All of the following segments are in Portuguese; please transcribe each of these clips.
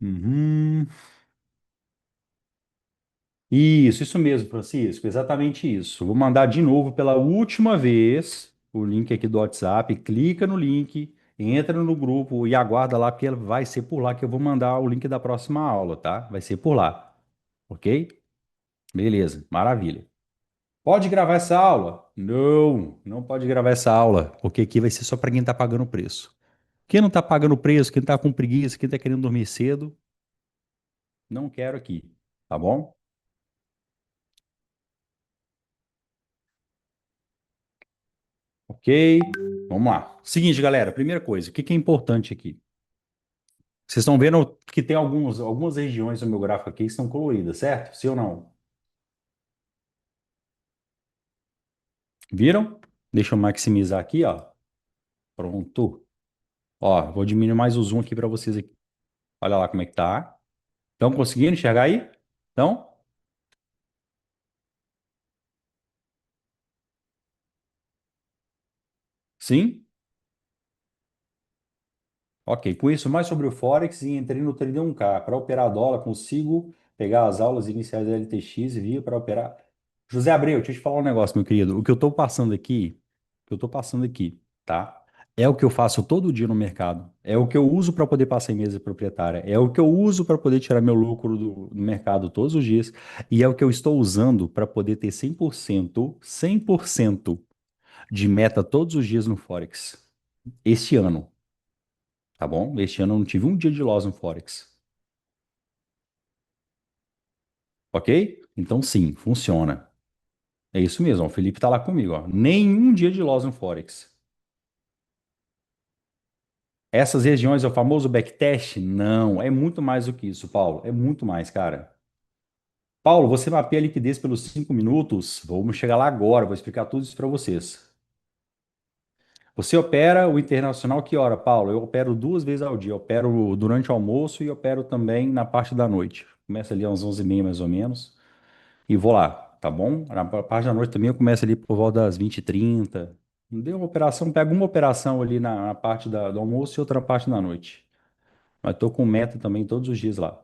Uhum. Isso mesmo, Francisco, exatamente isso. Vou mandar de novo pela última vez o link aqui do WhatsApp. Clica no link, entra no grupo e aguarda lá, porque vai ser por lá que eu vou mandar o link da próxima aula, tá? Vai ser por lá, ok? Beleza, maravilha. Pode gravar essa aula? Não, não pode gravar essa aula, porque aqui vai ser só para quem está pagando o preço. Quem não está pagando o preço, quem está com preguiça, quem está querendo dormir cedo, não quero aqui, tá bom? Ok, vamos lá. Seguinte, galera, primeira coisa, o que que é importante aqui? Vocês estão vendo que tem algumas regiões do meu gráfico aqui que estão coloridas, certo? Sim ou não? Viram? Deixa eu maximizar aqui, ó. Pronto. Ó, vou diminuir mais o zoom aqui para vocês aqui. Olha lá como é que tá. Estão conseguindo enxergar aí? Então, sim? Ok, conheço mais sobre o Forex e entrei no 31K. Para operar dólar, consigo pegar as aulas iniciais da LTX e vir para operar. José Abreu, deixa eu te falar um negócio, meu querido. O que eu estou passando aqui, o que eu estou passando aqui, tá? É o que eu faço todo dia no mercado. É o que eu uso para poder passar em mesa proprietária. É o que eu uso para poder tirar meu lucro do mercado todos os dias. E é o que eu estou usando para poder ter 100% de meta todos os dias no Forex. Este ano, tá bom? Este ano eu não tive um dia de loss no Forex. Ok? Então, sim, funciona. É isso mesmo, ó, o Felipe tá lá comigo, ó. Nenhum dia de loss no Forex. Essas regiões é o famoso backtest? Não, é muito mais do que isso, Paulo. É muito mais, cara. Paulo, você mapeia a liquidez pelos 5 minutos? Vamos chegar lá agora, vou explicar tudo isso para vocês. Você opera o internacional que hora, Paulo? Eu opero 2 vezes ao dia. Eu opero durante o almoço e opero também na parte da noite. Começa ali às 11h30 mais ou menos. E vou lá, tá bom? Na parte da noite também eu começo ali por volta das 20h30. Dei uma operação, pego uma operação ali na parte do almoço e outra parte da noite. Mas tô com meta também todos os dias lá,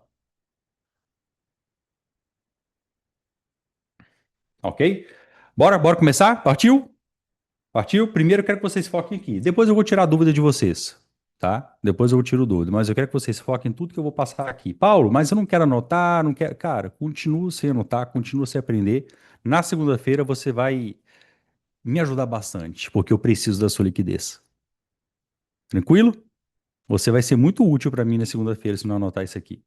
ok? Bora começar? Partiu? Partiu? Primeiro eu quero que vocês foquem aqui. Depois eu vou tirar a dúvida de vocês, tá? Depois eu tiro dúvida, mas eu quero que vocês foquem em tudo que eu vou passar aqui. Paulo, mas eu não quero anotar, não quero. Cara, continua sem anotar, continua sem aprender. Na segunda-feira você vai me ajudar bastante, porque eu preciso da sua liquidez. Tranquilo? Você vai ser muito útil para mim na segunda-feira se não anotar isso aqui.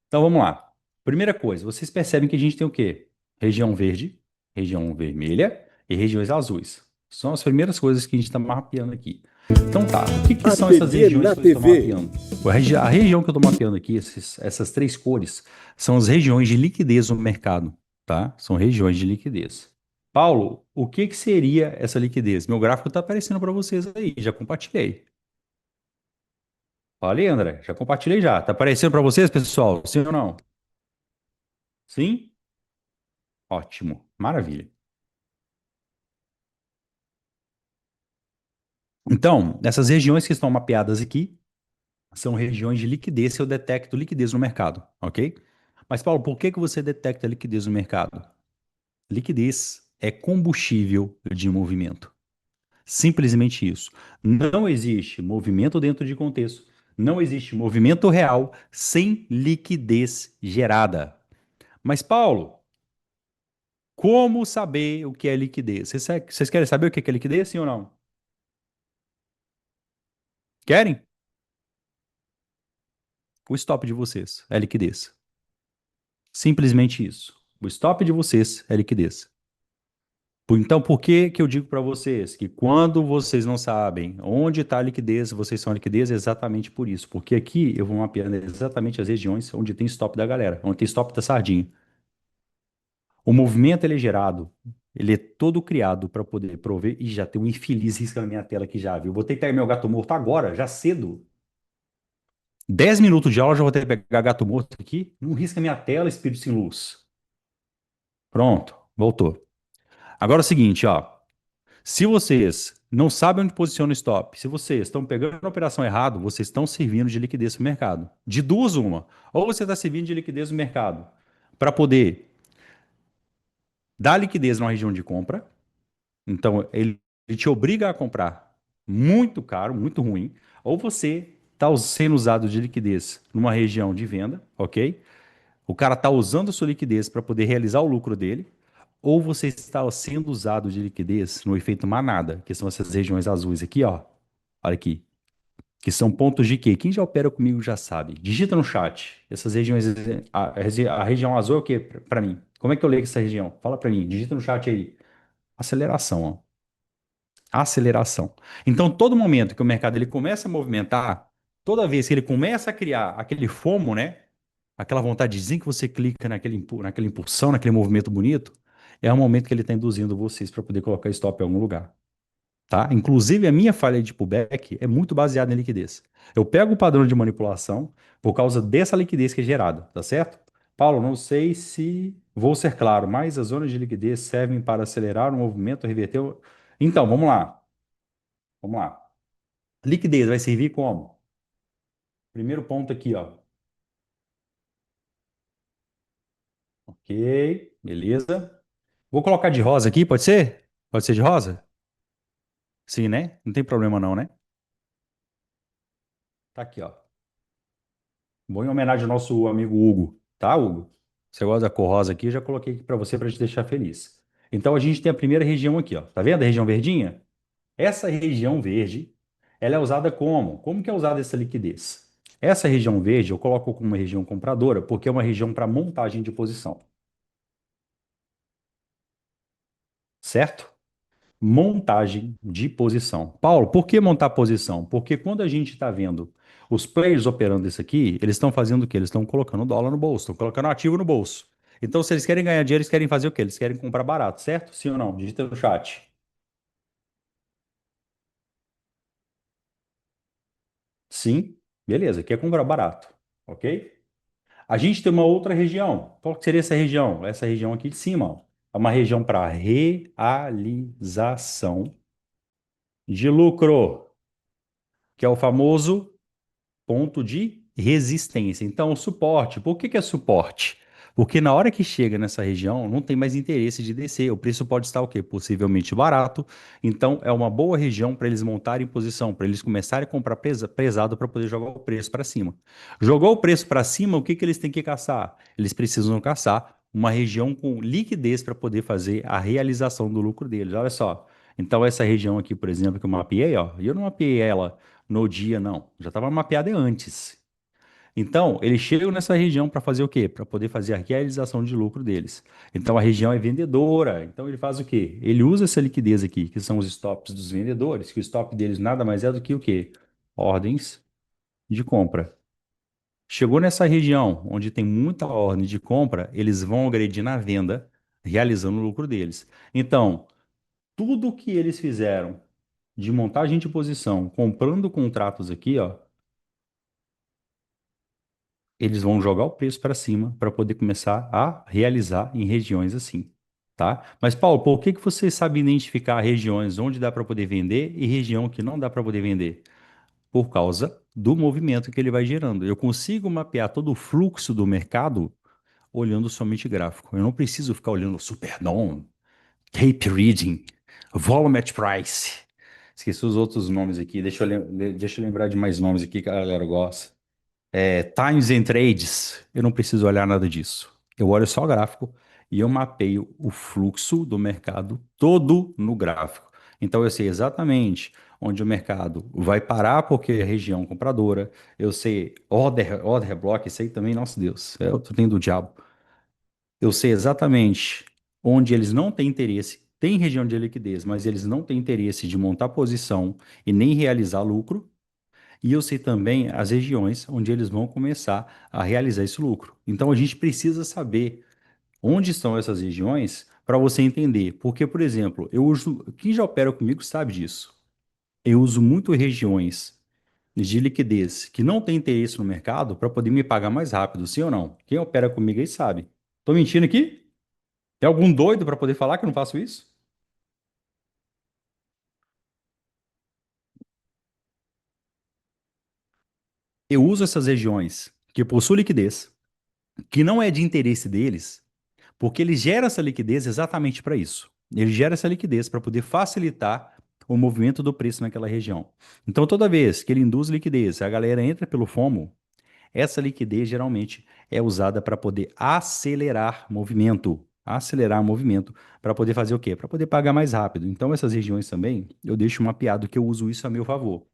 Então vamos lá. Primeira coisa, vocês percebem que a gente tem o quê? Região verde, região vermelha e regiões azuis. São as primeiras coisas que a gente está mapeando aqui. Então tá, o que que são essas APB regiões na que eu estou TV. mapeando? A região que eu estou mapeando aqui, essas três cores, são as regiões de liquidez no mercado, tá? São regiões de liquidez. Paulo, o que que seria essa liquidez? Meu gráfico está aparecendo para vocês aí, já compartilhei. Falei, André, já compartilhei já. Tá aparecendo para vocês, pessoal? Sim ou não? Sim? Ótimo, maravilha. Então, essas regiões que estão mapeadas aqui são regiões de liquidez, eu detecto liquidez no mercado, ok? Mas, Paulo, por que que você detecta liquidez no mercado? Liquidez é combustível de movimento. Simplesmente isso. Não existe movimento dentro de contexto, não existe movimento real sem liquidez gerada. Mas, Paulo, como saber o que é liquidez? Vocês querem saber o que é liquidez, sim ou não? Querem? O stop de vocês é liquidez. Simplesmente isso. O stop de vocês é liquidez. Então, por que que eu digo para vocês que quando vocês não sabem onde está a liquidez, vocês são a liquidez? É exatamente por isso. Porque aqui eu vou mapeando exatamente as regiões onde tem stop da galera, onde tem stop da sardinha. O movimento ele é gerado, ele é todo criado para poder prover. E já tem um infeliz riscando na minha tela aqui já, viu? Vou ter que pegar meu gato morto agora, já cedo. 10 minutos de aula, já vou ter que pegar gato morto aqui. Não risca minha tela, espírito sem luz. Pronto, voltou. Agora é o seguinte, ó. Se vocês não sabem onde posiciona o stop. Se vocês estão pegando a operação errado, vocês estão servindo de liquidez para o mercado. De duas, uma. Ou você está servindo de liquidez no mercado para poder dar liquidez numa região de compra. Então, ele te obriga a comprar muito caro, muito ruim. Ou você está sendo usado de liquidez numa região de venda, ok? O cara está usando a sua liquidez para poder realizar o lucro dele, ou você está sendo usado de liquidez no efeito manada, que são essas regiões azuis aqui, ó. Olha aqui, que são pontos de quê? Quem já opera comigo já sabe. Digita no chat. Essas regiões, a região azul é o quê para mim? Como é que eu leio essa região? Fala para mim, digita no chat aí. Aceleração, ó. Aceleração. Então, todo momento que o mercado ele começa a movimentar, toda vez que ele começa a criar aquele FOMO, né? Aquela vontadezinha que você clica naquela impulsão, naquele movimento bonito, é o momento que ele está induzindo vocês para poder colocar stop em algum lugar, tá? Inclusive, a minha falha de pullback é muito baseada em liquidez. Eu pego o padrão de manipulação por causa dessa liquidez que é gerada, tá certo? Paulo, não sei se vou ser claro, mas as zonas de liquidez servem para acelerar o movimento, reverter o... Então, vamos lá. Vamos lá. Liquidez vai servir como? Primeiro ponto aqui, ó. Ok, beleza. Vou colocar de rosa aqui, pode ser? Pode ser de rosa? Sim, né? Não tem problema não, né? Tá aqui, ó. Vou em homenagem ao nosso amigo Hugo, tá, Hugo? Você gosta da cor rosa aqui, eu já coloquei aqui para você para te deixar feliz. Então a gente tem a primeira região aqui, ó. Tá vendo a região verdinha? Essa região verde, ela é usada como? Como que é usada essa liquidez? Essa região verde eu coloco como uma região compradora porque é uma região para montagem de posição, certo? Montagem de posição. Paulo, por que montar posição? Porque quando a gente está vendo os players operando isso aqui, eles estão fazendo o quê? Eles estão colocando dólar no bolso, estão colocando ativo no bolso. Então, se eles querem ganhar dinheiro, eles querem fazer o quê? Eles querem comprar barato, certo? Sim ou não? Digita no chat. Sim, beleza, quer comprar barato, ok? A gente tem uma outra região. Qual que seria essa região? Essa região aqui de cima, ó. É uma região para realização de lucro, que é o famoso ponto de resistência. Então, o suporte. Por que que é suporte? Porque na hora que chega nessa região, não tem mais interesse de descer. O preço pode estar o quê? Possivelmente barato. Então, é uma boa região para eles montarem posição, para eles começarem a comprar pesado para poder jogar o preço para cima. Jogou o preço para cima, o que que eles têm que caçar? Eles precisam caçar uma região com liquidez para poder fazer a realização do lucro deles. Olha só. Então, essa região aqui, por exemplo, que eu mapeei, ó, e eu não mapeei ela no dia, não. Já estava mapeada antes. Então, eles chegam nessa região para fazer o quê? Para poder fazer a realização de lucro deles. Então, a região é vendedora. Então, ele faz o quê? Ele usa essa liquidez aqui, que são os stops dos vendedores, que o stop deles nada mais é do que o quê? Ordens de compra. Chegou nessa região onde tem muita ordem de compra, eles vão agredir na venda, realizando o lucro deles. Então, tudo que eles fizeram de montagem de posição, comprando contratos aqui, ó, eles vão jogar o preço para cima para poder começar a realizar em regiões assim, tá? Mas, Paulo, por que que você sabe identificar regiões onde dá para poder vender e região que não dá para poder vender? Por causa do movimento que ele vai gerando. Eu consigo mapear todo o fluxo do mercado olhando somente gráfico. Eu não preciso ficar olhando Superdom, Tape Reading, Volume at Price. Esqueci os outros nomes aqui. Deixa eu lembrar de mais nomes aqui que a galera gosta. Times and Trades, eu não preciso olhar nada disso. Eu olho só o gráfico e eu mapeio o fluxo do mercado todo no gráfico. Então eu sei exatamente onde o mercado vai parar porque é região compradora. Eu sei order block, sei também, nossa Deus, é o trem do diabo. Eu sei exatamente onde eles não têm interesse. Tem região de liquidez, mas eles não têm interesse de montar posição e nem realizar lucro. E eu sei também as regiões onde eles vão começar a realizar esse lucro. Então a gente precisa saber onde estão essas regiões para você entender. Porque, por exemplo, eu uso. Quem já opera comigo sabe disso. Eu uso muito regiões de liquidez que não tem interesse no mercado para poder me pagar mais rápido, sim ou não? Quem opera comigo aí sabe. Tô mentindo aqui? Tem algum doido para poder falar que eu não faço isso? Eu uso essas regiões que possuem liquidez, que não é de interesse deles, porque ele gera essa liquidez exatamente para isso. Ele gera essa liquidez para poder facilitar o movimento do preço naquela região. Então, toda vez que ele induz liquidez, a galera entra pelo FOMO, essa liquidez geralmente é usada para poder acelerar movimento, para poder fazer o quê? Para poder pagar mais rápido. Então, essas regiões também, eu deixo mapeado que eu uso isso a meu favor.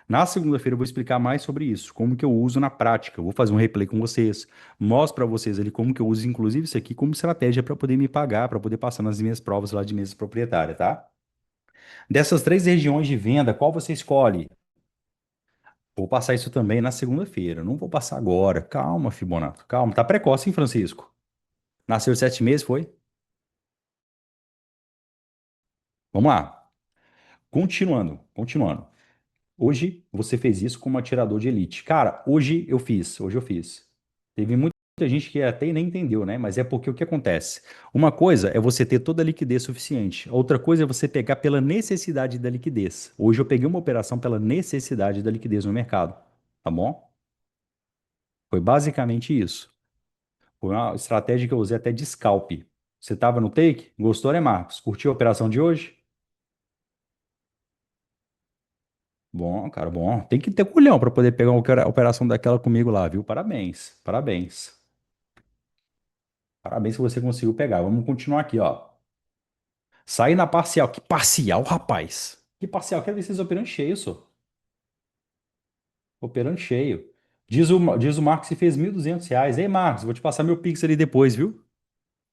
Na segunda-feira eu vou explicar mais sobre isso, como que eu uso na prática. Eu vou fazer um replay com vocês, mostro para vocês ali como que eu uso, inclusive isso aqui como estratégia para poder me pagar, para poder passar nas minhas provas lá de mesa proprietária, tá? Dessas três regiões de venda, qual você escolhe? Vou passar isso também na segunda-feira. Não vou passar agora. Calma, Fibonacci. Calma. Tá precoce, hein, Francisco? Nasceu de 7 meses, foi? Vamos lá. Continuando. Hoje você fez isso como atirador de elite. Cara, hoje eu fiz. Teve muita gente que até nem entendeu, né? Mas é porque o que acontece? Uma coisa é você ter toda a liquidez suficiente. Outra coisa é você pegar pela necessidade da liquidez. Hoje eu peguei uma operação pela necessidade da liquidez no mercado, tá bom? Foi basicamente isso. Foi uma estratégia que eu usei até de scalp. Você estava no take? Gostou, né, Marcos? Curtiu a operação de hoje? Bom, cara, bom. Tem que ter culhão para poder pegar uma operação daquela comigo lá, viu? Parabéns, parabéns. Parabéns que você conseguiu pegar. Vamos continuar aqui, ó. Sair na parcial. Que parcial, rapaz? Que parcial? Quero ver vocês operando cheio, só. Operando cheio. Diz o Marcos que fez R$ 1.200. Ei, Marcos, vou te passar meu Pix ali depois, viu?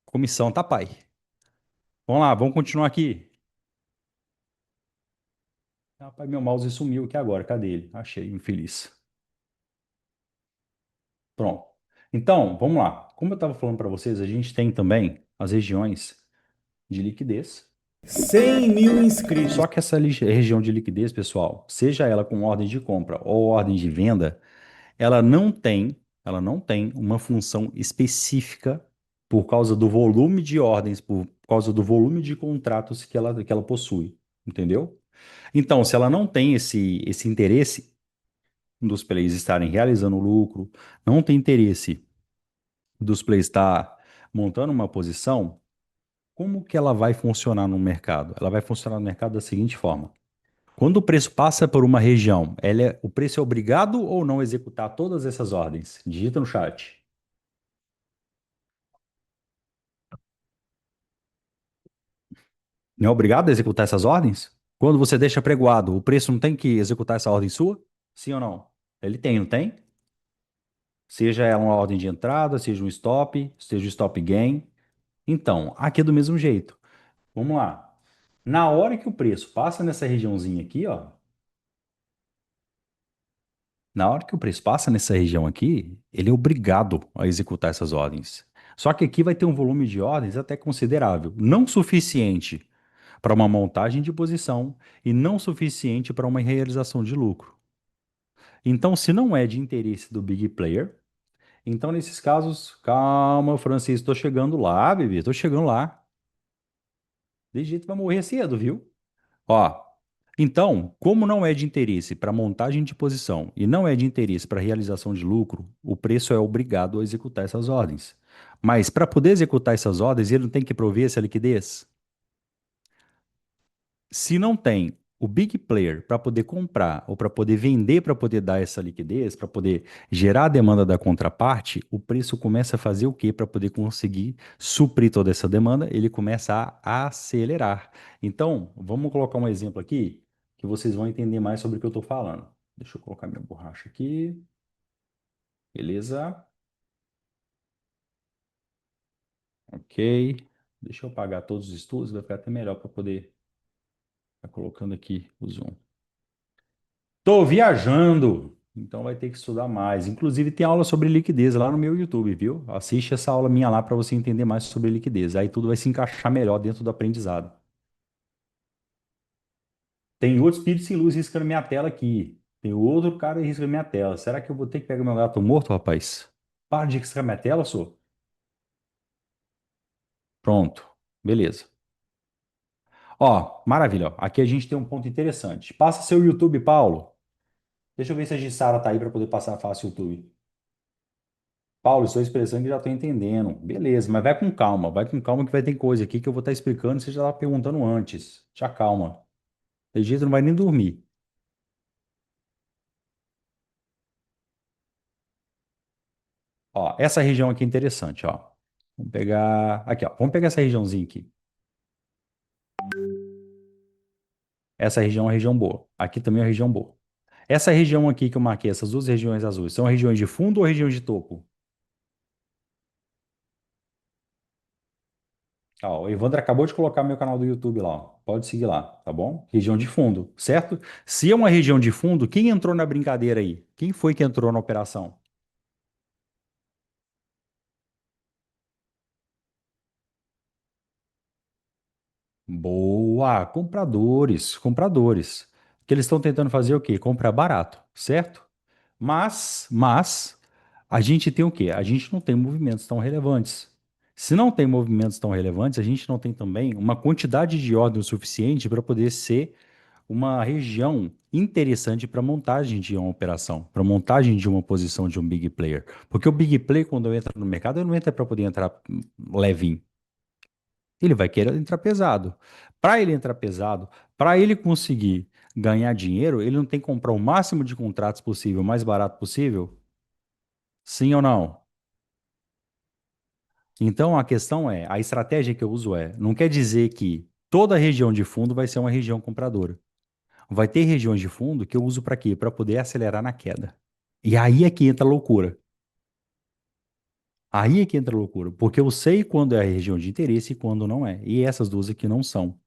Comissão, tá, pai? Vamos lá, vamos continuar aqui. Rapaz, meu mouse sumiu aqui agora. Cadê ele? Achei, infeliz. Pronto. Então, vamos lá. Como eu estava falando para vocês, a gente tem também as regiões de liquidez. 100.000 inscritos. Só que essa região de liquidez, pessoal, seja ela com ordem de compra ou ordem de venda, ela não tem, ela não tem uma função específica por causa do volume de ordens, por causa do volume de contratos que ela possui, entendeu? Então, se ela não tem esse interesse dos players estarem realizando lucro, não tem interesse dos players estar montando uma posição, como que ela vai funcionar no mercado? Ela vai funcionar no mercado da seguinte forma. Quando o preço passa por uma região, o preço é obrigado ou não a executar todas essas ordens? Digita no chat. Não é obrigado a executar essas ordens? Quando você deixa pregoado, o preço não tem que executar essa ordem sua? Sim ou não? Ele tem, não tem? Seja ela uma ordem de entrada, seja um stop, seja um stop gain. Então, aqui é do mesmo jeito. Vamos lá. Na hora que o preço passa nessa regiãozinha aqui, ó, na hora que o preço passa nessa região aqui, ele é obrigado a executar essas ordens. Só que aqui vai ter um volume de ordens até considerável, não suficiente para uma montagem de posição e não suficiente para uma realização de lucro. Então, se não é de interesse do big player, então nesses casos, calma, Francisco, estou chegando lá, bebê, estou chegando lá. De jeito vai morrer cedo, viu? Ó, então, como não é de interesse para montagem de posição e não é de interesse para realização de lucro, o preço é obrigado a executar essas ordens. Mas para poder executar essas ordens, ele não tem que prover essa liquidez? Se não tem o big player para poder comprar ou para poder vender, para poder dar essa liquidez, para poder gerar a demanda da contraparte, o preço começa a fazer o quê para poder conseguir suprir toda essa demanda? Ele começa a acelerar. Então, vamos colocar um exemplo aqui que vocês vão entender mais sobre o que eu estou falando. Deixa eu colocar minha borracha aqui. Beleza? Ok. Deixa eu apagar todos os estudos, vai ficar até melhor para poder estar colocando aqui o zoom. Tô viajando, então vai ter que estudar mais. Inclusive, tem aula sobre liquidez lá no meu YouTube, viu? Assiste essa aula minha lá para você entender mais sobre liquidez. Aí tudo vai se encaixar melhor dentro do aprendizado. Tem outro espírito sem luz riscando minha tela aqui. Tem outro cara riscando minha tela. Será que eu vou ter que pegar meu gato morto, rapaz? Para de riscar minha tela, só. Pronto. Beleza. Ó, maravilha. Ó. Aqui a gente tem um ponto interessante. Passa seu YouTube, Paulo. Deixa eu ver se a Gissara tá aí para poder passar fácil o YouTube. Paulo, estou expressando que já estou entendendo. Beleza, mas vai com calma que vai ter coisa aqui que eu vou estar explicando, você já está perguntando antes. Te acalma. De jeito não vai nem dormir. Ó, essa região aqui é interessante, ó. Vamos pegar aqui, ó. Vamos pegar essa regiãozinha aqui. Essa região é uma região boa. Aqui também é uma região boa. Essa região aqui que eu marquei, essas duas regiões azuis, são regiões de fundo ou regiões de topo? Ó, o Evandro acabou de colocar meu canal do YouTube lá, ó. Pode seguir lá, tá bom? Região de fundo, certo? Se é uma região de fundo, quem entrou na brincadeira aí? Quem foi que entrou na operação? Boa, compradores, compradores. O que eles estão tentando fazer é o quê? Comprar barato, certo? Mas, a gente tem o quê? A gente não tem movimentos tão relevantes. Se não tem movimentos tão relevantes, a gente não tem também uma quantidade de ordem o suficiente para poder ser uma região interessante para montagem de uma operação, para montagem de uma posição de um big player. Porque o big player, quando entra no mercado, ele não entra para poder entrar levinho. Ele vai querer entrar pesado. Para ele entrar pesado, para ele conseguir ganhar dinheiro, ele não tem que comprar o máximo de contratos possível, o mais barato possível? Sim ou não? Então a questão é, a estratégia que eu uso é, não quer dizer que toda região de fundo vai ser uma região compradora. Vai ter regiões de fundo que eu uso para quê? Para poder acelerar na queda. E aí é que entra a loucura. Aí é que entra a loucura, porque eu sei quando é a região de interesse e quando não é. E essas duas aqui não são.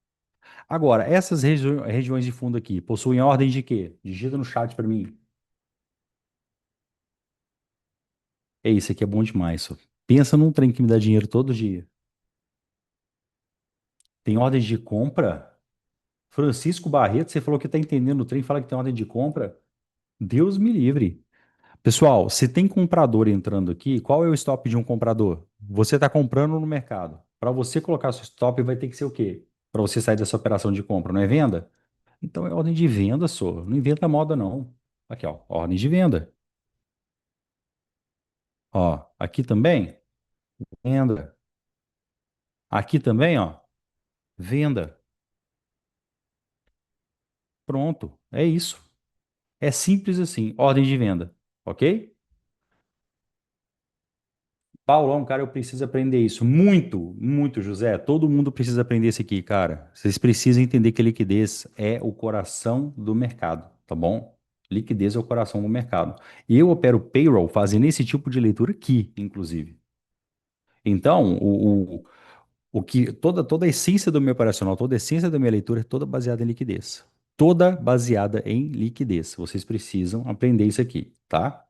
Agora, essas regiões de fundo aqui possuem ordem de quê? Digita no chat para mim. É isso aqui é bom demais, só. Pensa num trem que me dá dinheiro todo dia. Tem ordem de compra? Francisco Barreto, você falou que está entendendo o trem, fala que tem ordem de compra? Deus me livre. Pessoal, se tem comprador entrando aqui, qual é o stop de um comprador? Você está comprando no mercado. Para você colocar seu stop, vai ter que ser o quê? Para você sair dessa operação de compra, não é venda? Então é ordem de venda, só. Não inventa moda, não. Aqui, ó, ordem de venda. Ó, aqui também, venda. Aqui também, ó, venda. Pronto, é isso. É simples assim, ordem de venda, ok? Paulão, cara, eu preciso aprender isso. Muito, muito, José. Todo mundo precisa aprender isso aqui, cara. Vocês precisam entender que liquidez é o coração do mercado, tá bom? Liquidez é o coração do mercado. E eu opero payroll fazendo esse tipo de leitura aqui, inclusive. Então, o que toda a essência do meu operacional, toda a essência da minha leitura é toda baseada em liquidez. Toda baseada em liquidez. Vocês precisam aprender isso aqui, tá?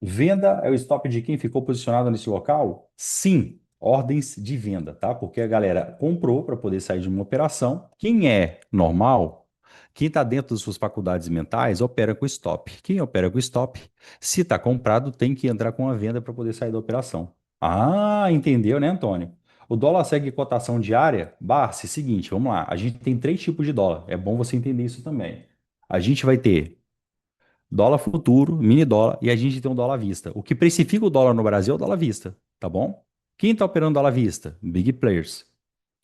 Venda é o stop de quem ficou posicionado nesse local? Sim, ordens de venda, tá? Porque a galera comprou para poder sair de uma operação. Quem é normal, quem está dentro das suas faculdades mentais, opera com stop. Quem opera com stop, se está comprado, tem que entrar com a venda para poder sair da operação. Ah, entendeu, né, Antônio? O dólar segue cotação diária? Barce, seguinte, vamos lá. A gente tem três tipos de dólar. É bom você entender isso também. A gente vai ter dólar futuro, mini dólar, e a gente tem um dólar à vista. O que precifica o dólar no Brasil é o dólar à vista, tá bom? Quem está operando dólar à vista? Big players,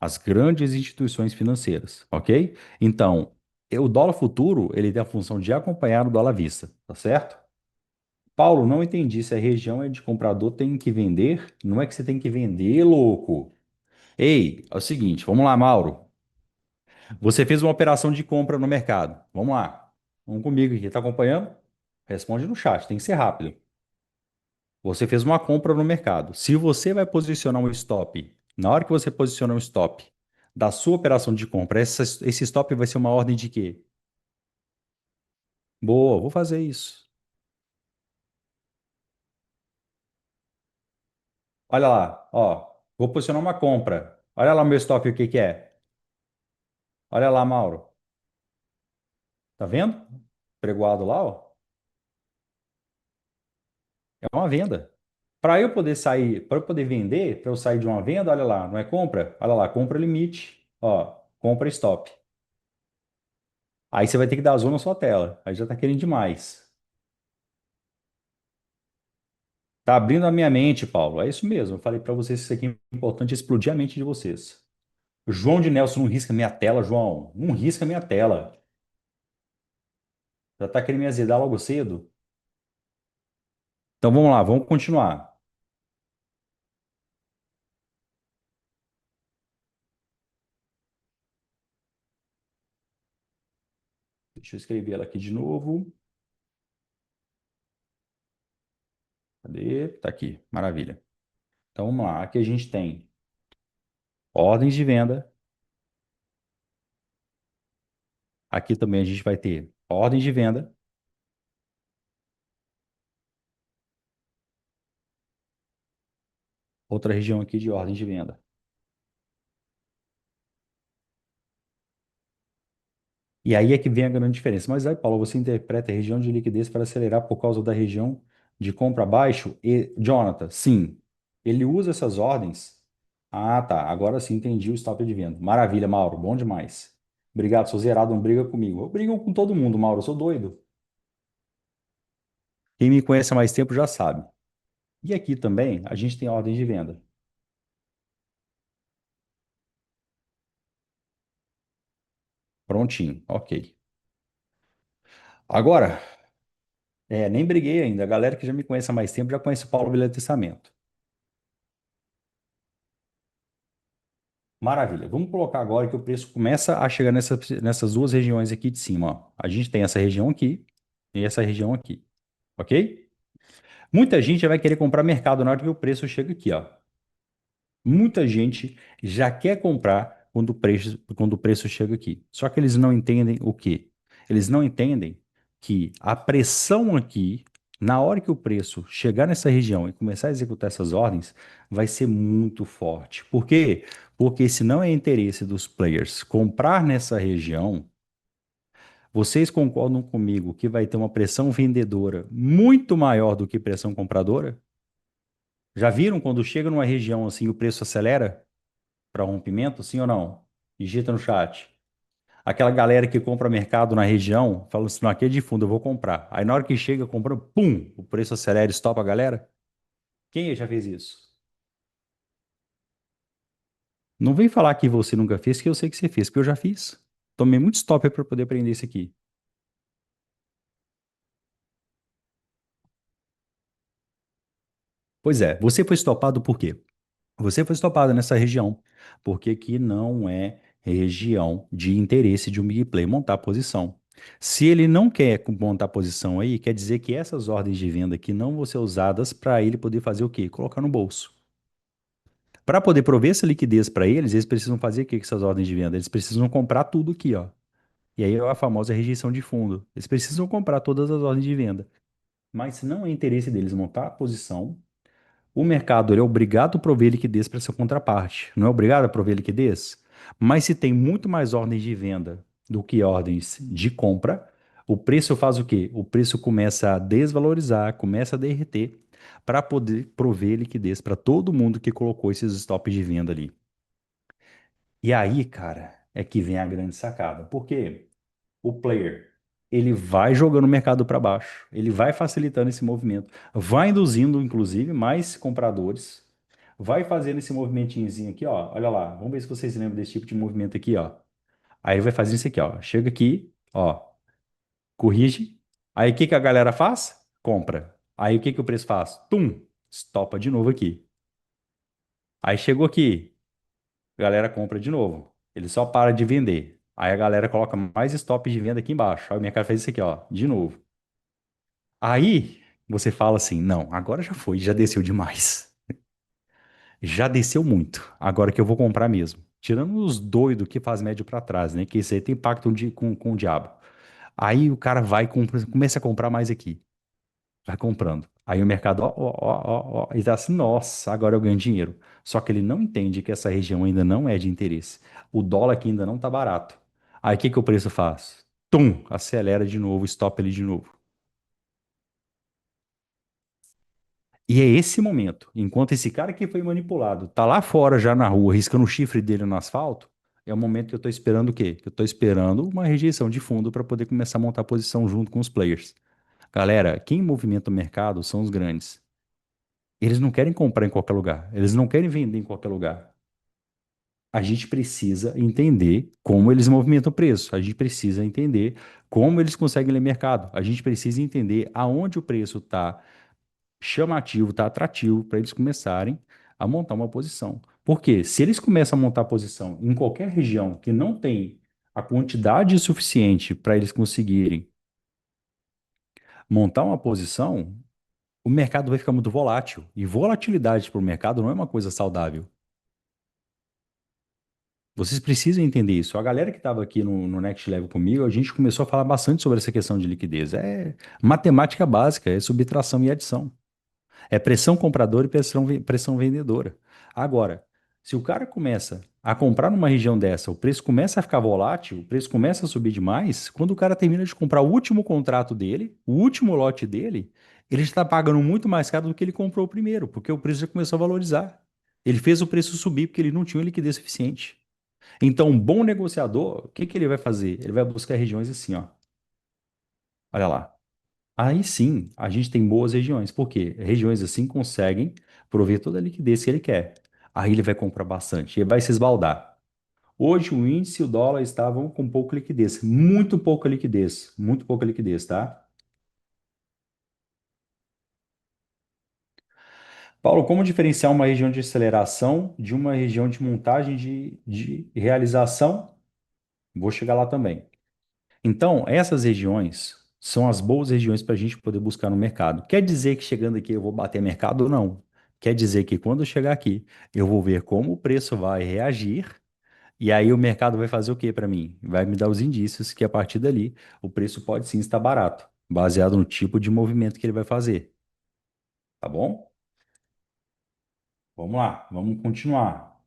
as grandes instituições financeiras, ok? Então, o dólar futuro, ele tem a função de acompanhar o dólar à vista, tá certo? Paulo, não entendi se a região é de comprador, tem que vender? Não é que você tem que vender, louco. Ei, é o seguinte, vamos lá, Mauro. Você fez uma operação de compra no mercado. Vamos lá. Vamos comigo aqui. Tá acompanhando? Responde no chat, tem que ser rápido. Você fez uma compra no mercado. Se você vai posicionar um stop, na hora que você posiciona um stop da sua operação de compra, esse stop vai ser uma ordem de quê? Boa, vou fazer isso. Olha lá, ó. Vou posicionar uma compra. Olha lá meu stop, o que que é? Olha lá, Mauro. Tá vendo? Pregoado lá, ó. É uma venda. Para eu poder sair, para eu poder vender, para eu sair de uma venda, olha lá, não é compra? Olha lá, compra limite, ó, compra stop. Aí você vai ter que dar zoom na sua tela. Aí já tá querendo demais. Tá abrindo a minha mente, Paulo. É isso mesmo. Eu falei pra vocês que isso aqui é importante explodir a mente de vocês. João de Nelson, não risca minha tela, João. Não risca minha tela. Já tá querendo me azedar logo cedo? Então vamos lá, vamos continuar. Deixa eu escrever ela aqui de novo. Cadê? Tá aqui. Maravilha. Então vamos lá. Aqui a gente tem ordens de venda. Aqui também a gente vai ter ordens de venda. Outra região aqui de ordens de venda. E aí é que vem a grande diferença. Mas aí, Paulo, você interpreta a região de liquidez para acelerar por causa da região de compra abaixo? E, Jonathan, sim. Ele usa essas ordens. Ah, tá. Agora sim entendi o stop de venda. Maravilha, Mauro. Bom demais. Obrigado, sou zerado, não briga comigo. Eu brigo com todo mundo, Mauro. Eu sou doido. Quem me conhece há mais tempo já sabe. E aqui também a gente tem ordens de venda. Prontinho. Ok. Agora, nem briguei ainda. A galera que já me conhece há mais tempo já conhece o Paulo Vila Testamento. Maravilha. Vamos colocar agora que o preço começa a chegar nessas duas regiões aqui de cima, ó. A gente tem essa região aqui e essa região aqui, ok? Muita gente já vai querer comprar mercado na hora que o preço chega aqui, ó. Muita gente já quer comprar quando o preço chega aqui. Só que eles não entendem o quê? Eles não entendem que a pressão aqui, na hora que o preço chegar nessa região e começar a executar essas ordens, vai ser muito forte. Por quê? Porque se não é interesse dos players comprar nessa região, vocês concordam comigo que vai ter uma pressão vendedora muito maior do que pressão compradora? Já viram quando chega numa região assim o preço acelera? Para rompimento, sim ou não? Digita no chat. Aquela galera que compra mercado na região, fala assim, não, aqui é de fundo, eu vou comprar. Aí na hora que chega, compra, pum, o preço acelera e estopa a galera. Quem já fez isso? Não vem falar que você nunca fez, que eu sei que você fez, porque eu já fiz. Tomei muito stop para poder aprender isso aqui. Pois é, você foi estopado por quê? Você foi estopado nessa região, porque aqui não é região de interesse de um big play montar posição. Se ele não quer montar posição aí, quer dizer que essas ordens de venda aqui não vão ser usadas para ele poder fazer o quê? Colocar no bolso. Para poder prover essa liquidez para eles, eles precisam fazer o quê com essas ordens de venda? Eles precisam comprar tudo aqui, ó. E aí é a famosa rejeição de fundo. Eles precisam comprar todas as ordens de venda. Mas se não é interesse deles montar a posição, o mercado ele é obrigado a prover liquidez para essa contraparte. Não é obrigado a prover liquidez? Mas se tem muito mais ordens de venda do que ordens de compra, o preço faz o quê? O preço começa a desvalorizar, começa a derreter para poder prover liquidez para todo mundo que colocou esses stops de venda ali. E aí, cara, é que vem a grande sacada. Por quê? O player, ele vai jogando o mercado para baixo, ele vai facilitando esse movimento, vai induzindo, inclusive, mais compradores, vai fazendo esse movimentinhozinho aqui, ó. Olha lá, vamos ver se vocês lembram desse tipo de movimento aqui, ó. Aí ele vai fazer isso aqui, ó. Chega aqui, ó, corrige. Aí o que que a galera faz? Compra. Aí o que que o preço faz? Tum, estopa de novo aqui. Aí chegou aqui, a galera compra de novo. Ele só para de vender. Aí a galera coloca mais stop de venda aqui embaixo. Aí o mercado faz isso aqui, ó, de novo. Aí você fala assim: não, agora já foi, já desceu demais. Já desceu muito. Agora que eu vou comprar mesmo. Tirando os doidos que faz médio para trás, né? Que isso aí tem pacto com o diabo. Aí o cara vai, começa a comprar mais aqui. Vai comprando. Aí o mercado, ó, ó, ó, ó, ó, e tá assim: nossa, agora eu ganho dinheiro. Só que ele não entende que essa região ainda não é de interesse. O dólar aqui ainda não tá barato. Aí o que que o preço faz? Tum, acelera de novo, stop ele de novo. E é esse momento, enquanto esse cara que foi manipulado tá lá fora já na rua, riscando o chifre dele no asfalto, É o momento que eu estou esperando o quê? Que eu estou esperando uma rejeição de fundo para poder começar a montar posição junto com os players. Galera, quem movimenta o mercado são os grandes. Eles não querem comprar em qualquer lugar, eles não querem vender em qualquer lugar. A gente precisa entender como eles movimentam o preço, a gente precisa entender como eles conseguem ler mercado, a gente precisa entender aonde o preço está chamativo, está atrativo para eles começarem a montar uma posição. Porque se eles começam a montar posição em qualquer região que não tem a quantidade suficiente para eles conseguirem montar uma posição, o mercado vai ficar muito volátil. E volatilidade para o mercado não é uma coisa saudável. Vocês precisam entender isso. A galera que estava aqui no Next Level comigo, a gente começou a falar bastante sobre essa questão de liquidez. É matemática básica, é subtração e adição. É pressão compradora e pressão vendedora. Agora, se o cara começa a comprar numa região dessa, o preço começa a ficar volátil, o preço começa a subir demais, quando o cara termina de comprar o último contrato dele, o último lote dele, ele está pagando muito mais caro do que ele comprou o primeiro, porque o preço já começou a valorizar. Ele fez o preço subir porque ele não tinha liquidez suficiente. Então, um bom negociador, o que que ele vai fazer? Ele vai buscar regiões assim, ó. Olha lá. Aí sim, a gente tem boas regiões. Por quê? Regiões assim conseguem prover toda a liquidez que ele quer. Aí ele vai comprar bastante e vai se esbaldar. Hoje o índice e o dólar estavam com pouca liquidez, muito pouca liquidez, tá? Paulo, como diferenciar uma região de aceleração de uma região de montagem de realização? Vou chegar lá também. Então, essas regiões são as boas regiões para a gente poder buscar no mercado. Quer dizer que chegando aqui eu vou bater mercado ou não? Quer dizer que quando eu chegar aqui, eu vou ver como o preço vai reagir e aí o mercado vai fazer o que para mim? Vai me dar os indícios que a partir dali o preço pode sim estar barato, baseado no tipo de movimento que ele vai fazer. Tá bom? Vamos lá, vamos continuar.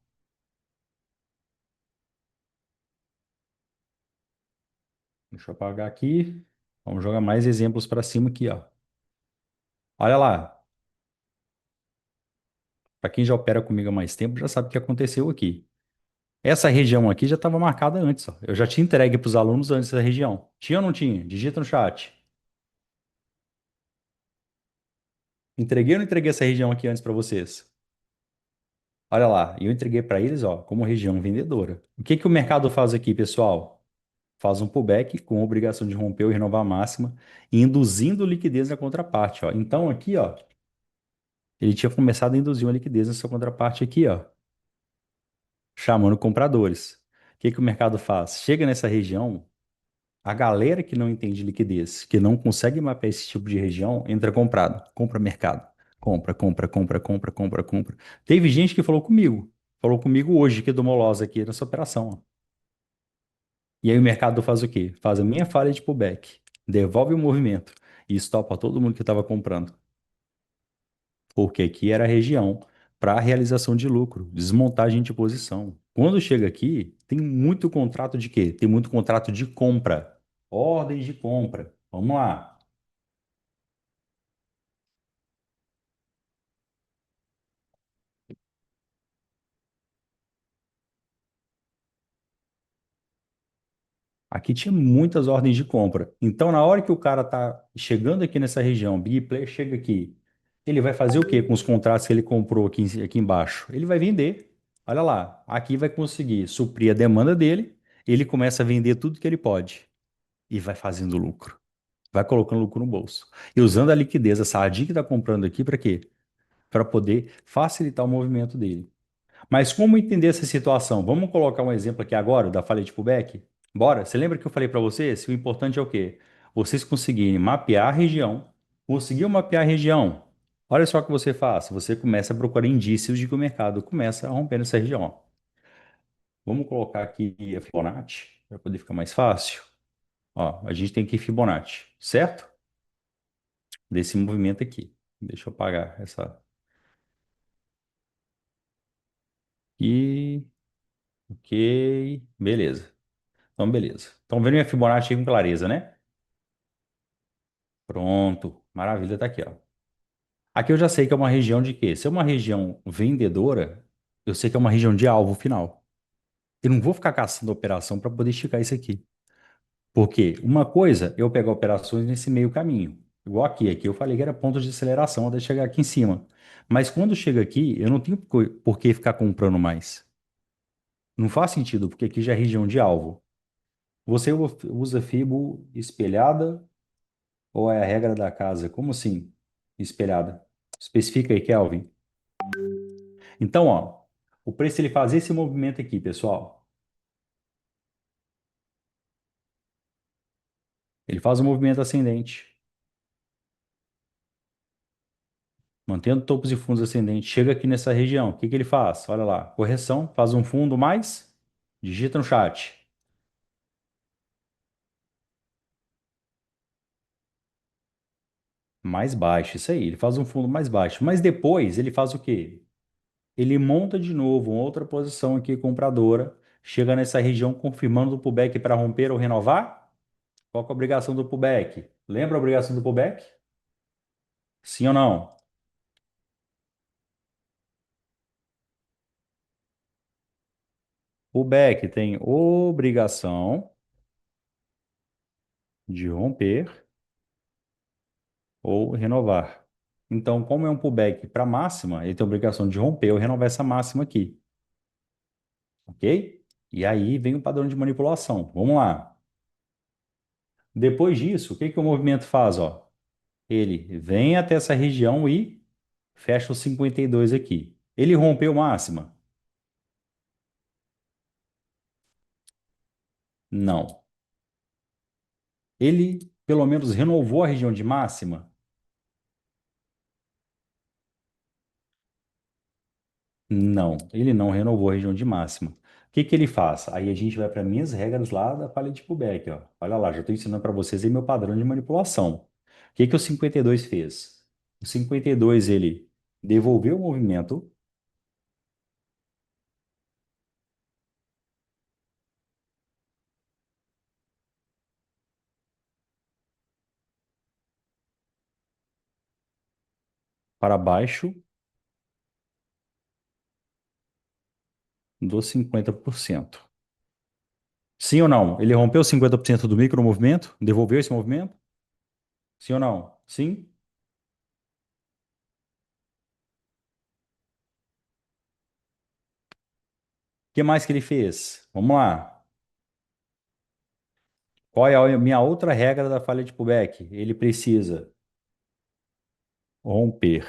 Deixa eu apagar aqui. Vamos jogar mais exemplos para cima aqui, ó. Olha lá. Para quem já opera comigo há mais tempo, já sabe o que aconteceu aqui. Essa região aqui já estava marcada antes, ó. Eu já tinha entregue para os alunos antes da região. Tinha ou não tinha? Digita no chat. Entreguei ou não entreguei essa região aqui antes para vocês? Olha lá, e eu entreguei para eles, ó, como região vendedora. O que que o mercado faz aqui, pessoal? Faz um pullback com obrigação de romper ou renovar a máxima, induzindo liquidez na contraparte, ó. Então aqui, ó, ele tinha começado a induzir uma liquidez nessa contraparte aqui, ó, chamando compradores. O que que o mercado faz? Chega nessa região. A galera que não entende liquidez, que não consegue mapear esse tipo de região, entra comprado, compra mercado. Compra, compra, compra, compra, compra, compra. Teve gente que falou comigo hoje que é do Molosa aqui nessa operação, ó. E aí o mercado faz o quê? Faz a minha falha de pullback, devolve o movimento e estopa todo mundo que estava comprando. Porque aqui era a região para realização de lucro, desmontagem de posição. Quando chega aqui, tem muito contrato de quê? Tem muito contrato de compra, ordens de compra. Vamos lá. Aqui tinha muitas ordens de compra. Então, na hora que o cara tá chegando aqui nessa região, Big Player chega aqui, ele vai fazer o quê com os contratos que ele comprou aqui embaixo? Ele vai vender. Olha lá, aqui vai conseguir suprir a demanda dele, ele começa a vender tudo que ele pode e vai fazendo lucro. Vai colocando lucro no bolso. E usando a liquidez, essa sardinha que está comprando aqui, para quê? Para poder facilitar o movimento dele. Mas como entender essa situação? Vamos colocar um exemplo aqui agora da falha de pullback? Bora? Você lembra que eu falei para vocês? O importante é o quê? Vocês conseguirem mapear a região. Conseguiu mapear a região? Olha só o que você faz. Você começa a procurar indícios de que o mercado começa a romper nessa região, ó. Vamos colocar aqui a Fibonacci para poder ficar mais fácil. Ó, a gente tem aqui Fibonacci, certo? Desse movimento aqui. Deixa eu apagar essa. E ok, beleza. Então, beleza. Estão vendo minha Fibonacci aí com clareza, né? Pronto. Maravilha, tá aqui, ó. Aqui eu já sei que é uma região de quê? Se é uma região vendedora, eu sei que é uma região de alvo final. Eu não vou ficar caçando operação para poder esticar isso aqui. Porque uma coisa é eu pegar operações nesse meio caminho. Igual aqui. Aqui eu falei que era ponto de aceleração até chegar aqui em cima. Mas quando chega aqui, eu não tenho por que ficar comprando mais. Não faz sentido, porque aqui já é região de alvo. Você usa fibo espelhada ou é a regra da casa? Como assim? Espelhada. Especifica aí, Kelvin. Então, ó, o preço ele faz esse movimento aqui, pessoal. Ele faz um movimento ascendente, mantendo topos e fundos ascendentes. Chega aqui nessa região. O que que ele faz? Olha lá, correção, faz um fundo mais, digita no chat. Mais baixo, isso aí. Ele faz um fundo mais baixo. Mas depois ele faz o quê? Ele monta de novo uma outra posição aqui compradora. Chega nessa região confirmando o pullback para romper ou renovar. Qual que é a obrigação do pullback? Lembra a obrigação do pullback? Sim ou não? Pullback tem obrigação de romper ou renovar. Então, como é um pullback para máxima, ele tem a obrigação de romper ou renovar essa máxima aqui, ok? E aí vem o padrão de manipulação. Vamos lá. Depois disso, o que que o movimento faz, ó? Ele vem até essa região e fecha os 52 aqui. Ele rompeu máxima? Não. Ele, pelo menos, renovou a região de máxima? Não, ele não renovou a região de máxima. O que que ele faz? Aí a gente vai para minhas regras lá da palha de pullback, ó. Olha lá, já estou ensinando para vocês aí meu padrão de manipulação. O que que o 52 fez? O 52 ele devolveu o movimento para baixo dos 50%. Sim ou não? Ele rompeu 50% do micromovimento? Devolveu esse movimento? Sim ou não? Sim? O que mais que ele fez? Vamos lá. Qual é a minha outra regra da falha de pullback? Ele precisa romper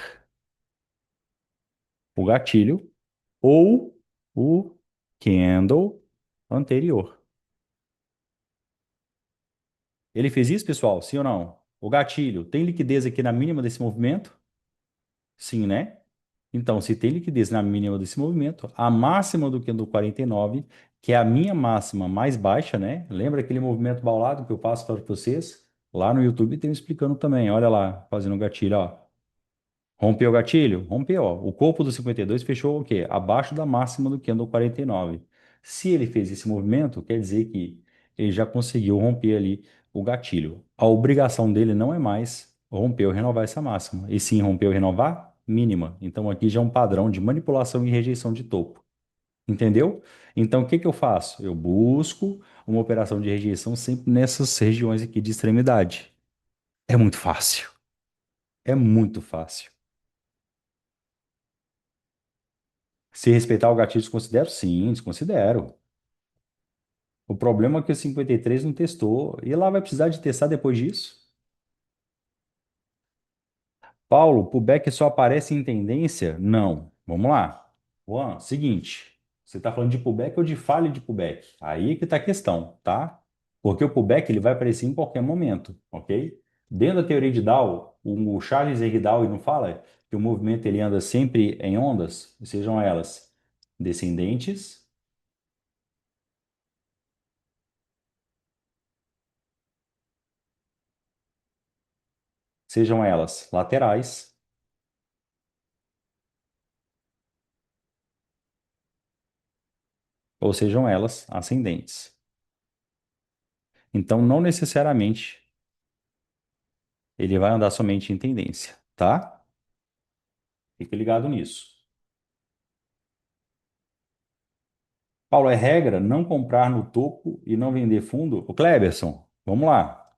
o gatilho ou o candle anterior. Ele fez isso, pessoal? Sim ou não? O gatilho tem liquidez aqui na mínima desse movimento? Sim, né? Então, se tem liquidez na mínima desse movimento, a máxima do candle 49, que é a minha máxima mais baixa, né? Lembra aquele movimento baulado que eu faço para vocês? Lá no YouTube tem me explicando também. Olha lá, fazendo o gatilho, ó. Rompeu o gatilho? Rompeu, ó. O corpo do 52 fechou o quê? Abaixo da máxima do candle 49. Se ele fez esse movimento, quer dizer que ele já conseguiu romper ali o gatilho. A obrigação dele não é mais romper ou renovar essa máxima, e sim romper ou renovar mínima. Então aqui já é um padrão de manipulação e rejeição de topo. Entendeu? Então o que que eu faço? Eu busco uma operação de rejeição sempre nessas regiões aqui de extremidade. É muito fácil. É muito fácil. Se respeitar o gatilho, desconsidero? Sim, desconsidero. O problema é que o 53 não testou. E lá vai precisar de testar depois disso? Paulo, pullback só aparece em tendência? Não. Vamos lá. Juan, seguinte. Você está falando de pullback ou de falha de pullback? Aí que está a questão, tá? Porque o pullback ele vai aparecer em qualquer momento, ok? Dentro da teoria de Dow, o Charles Henry Dow ele não fala que o movimento ele anda sempre em ondas, sejam elas descendentes, sejam elas laterais ou sejam elas ascendentes. Então, não necessariamente ele vai andar somente em tendência, tá? Fique ligado nisso. Paulo, é regra não comprar no topo e não vender fundo? O Kleberson, vamos lá.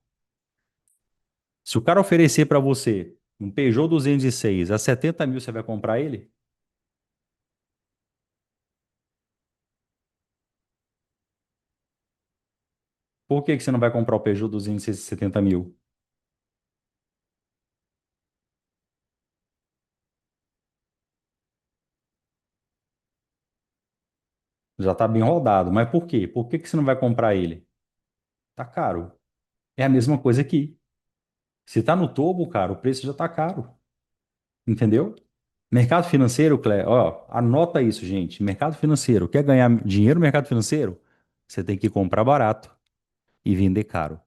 Se o cara oferecer para você um Peugeot 206 a 70 mil, você vai comprar ele? Por que que você não vai comprar o Peugeot 206 a 70 mil? Já está bem rodado. Mas por quê? Por que que você não vai comprar ele? Tá caro. É a mesma coisa aqui. Se tá no topo, cara, o preço já tá caro. Entendeu? Mercado financeiro, ó, anota isso, gente. Mercado financeiro. Quer ganhar dinheiro no mercado financeiro? Você tem que comprar barato e vender caro.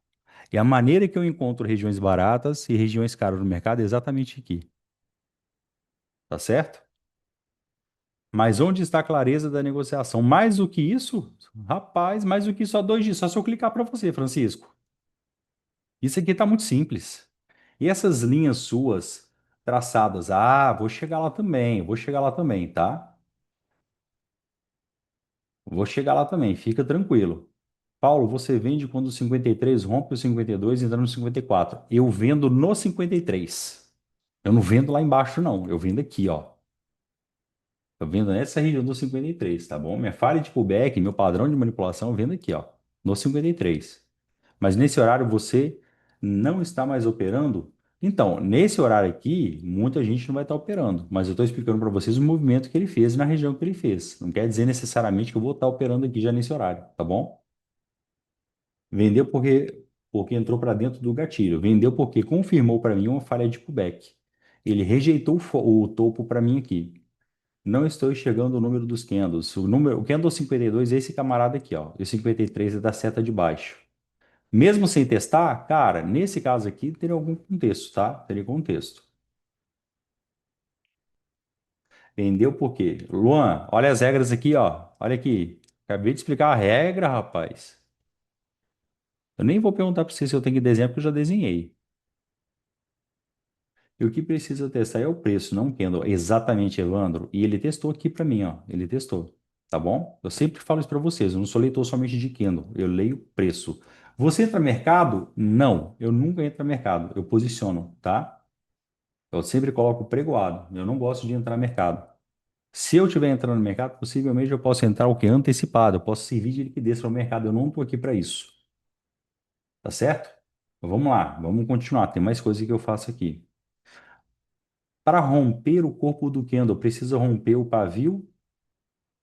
E a maneira que eu encontro regiões baratas e regiões caras no mercado é exatamente aqui. Tá certo? Mas onde está a clareza da negociação? Mais do que isso, rapaz, mais do que isso, só 2 dias. Só se eu clicar para você, Francisco. Isso aqui tá muito simples. E essas linhas suas traçadas, vou chegar lá também, vou chegar lá também, tá? Vou chegar lá também, fica tranquilo. Paulo, você vende quando o 53 rompe o 52 e entra no 54. Eu vendo no 53. Eu não vendo lá embaixo, não. Eu vendo aqui, ó. Eu vendo nessa região do 53, tá bom? Minha falha de pullback, meu padrão de manipulação, eu vendo aqui, ó, no 53. Mas nesse horário você não está mais operando? Então, nesse horário aqui, muita gente não vai estar operando, mas eu estou explicando para vocês o movimento que ele fez na região que ele fez. Não quer dizer necessariamente que eu vou estar operando aqui já nesse horário, tá bom? Vendeu porque entrou para dentro do gatilho. Vendeu porque confirmou para mim uma falha de pullback. Ele rejeitou o topo para mim aqui. Não estou enxergando o número dos candles. O candle 52 é esse camarada aqui, ó. E o 53 é da seta de baixo. Mesmo sem testar, cara, nesse caso aqui teria algum contexto, tá? Teria contexto. Vendeu por quê? Luan, olha as regras aqui, ó. Olha aqui. Acabei de explicar a regra, rapaz. Eu nem vou perguntar para você se eu tenho que desenhar, porque eu já desenhei. E o que precisa testar é o preço, não o candle. Exatamente, Evandro. E ele testou aqui para mim, ó. Ele testou. Tá bom? Eu sempre falo isso para vocês. Eu não sou leitor somente de candle. Eu leio preço. Você entra no mercado? Não. Eu nunca entro no mercado. Eu posiciono, tá? Eu sempre coloco pregoado. Eu não gosto de entrar no mercado. Se eu estiver entrando no mercado, possivelmente eu posso entrar o que? Antecipado. Eu posso servir de liquidez para o mercado. Eu não estou aqui para isso. Tá certo? Então, vamos lá. Vamos continuar. Tem mais coisas que eu faço aqui. Para romper o corpo do candle, precisa romper o pavio.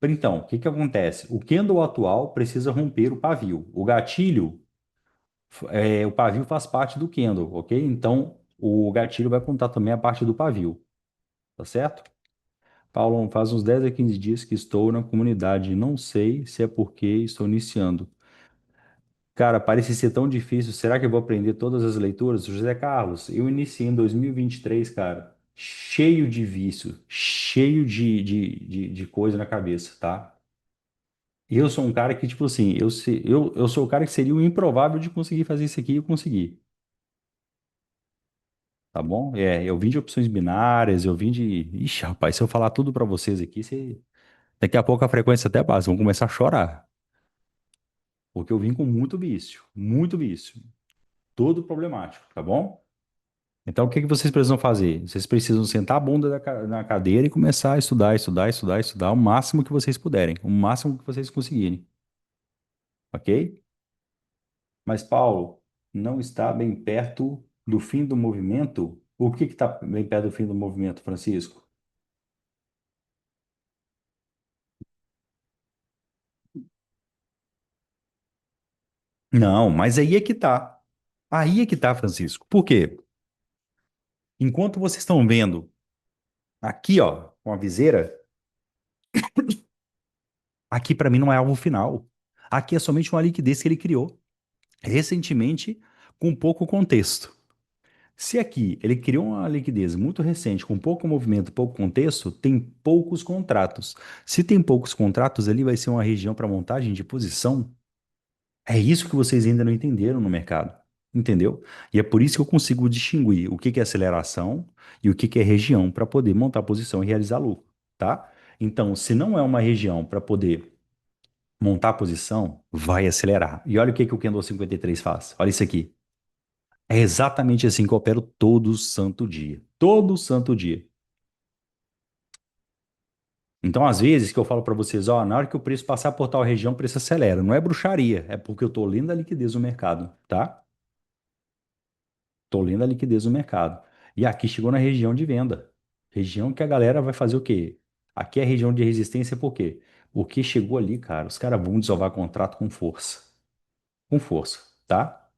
Então, o que que acontece? O candle atual precisa romper o pavio. O gatilho, o pavio faz parte do candle, ok? Então, o gatilho vai contar também a parte do pavio, tá certo? Paulo, faz uns 10 a 15 dias que estou na comunidade. Não sei se é porque estou iniciando. Cara, parece ser tão difícil. Será que eu vou aprender todas as leituras? José Carlos, eu iniciei em 2023, cara, cheio de vício, cheio de coisa na cabeça, tá? Eu sou um cara que, tipo assim, eu sou o cara que seria o improvável de conseguir fazer isso aqui e eu consegui, tá bom? Eu vim de opções binárias, eu vim de. Ixi, rapaz, se eu falar tudo pra vocês aqui, daqui a pouco a frequência até baixa, vão começar a chorar. Porque eu vim com muito vício, todo problemático, tá bom? Então, o que que vocês precisam fazer? Vocês precisam sentar a bunda na cadeira e começar a estudar o máximo que vocês puderem, o máximo que vocês conseguirem, ok? Mas, Paulo, não está bem perto do fim do movimento? O que está bem perto do fim do movimento, Francisco? Não, mas aí é que tá. Aí é que tá, Francisco. Por quê? Enquanto vocês estão vendo aqui, ó, com a viseira, aqui para mim não é alvo final. Aqui é somente uma liquidez que ele criou recentemente com pouco contexto. Se aqui ele criou uma liquidez muito recente, com pouco movimento, pouco contexto, tem poucos contratos. Se tem poucos contratos, ali vai ser uma região para montagem de posição. É isso que vocês ainda não entenderam no mercado. Entendeu? E é por isso que eu consigo distinguir o que que é aceleração e o que que é região para poder montar posição e realizar lucro, tá? Então, se não é uma região para poder montar a posição, vai acelerar. E olha o que que o Candle 53 faz. Olha isso aqui. É exatamente assim que eu opero todo santo dia. Todo santo dia. Então, às vezes, que eu falo para vocês, ó, na hora que o preço passar por tal região, o preço acelera. Não é bruxaria, é porque eu tô lendo a liquidez do mercado, tá? Tô lendo a liquidez do mercado. E aqui chegou na região de venda. Região que a galera vai fazer o quê? Aqui é região de resistência por quê? Porque chegou ali, cara, os caras vão desovar contrato com força. Com força, tá?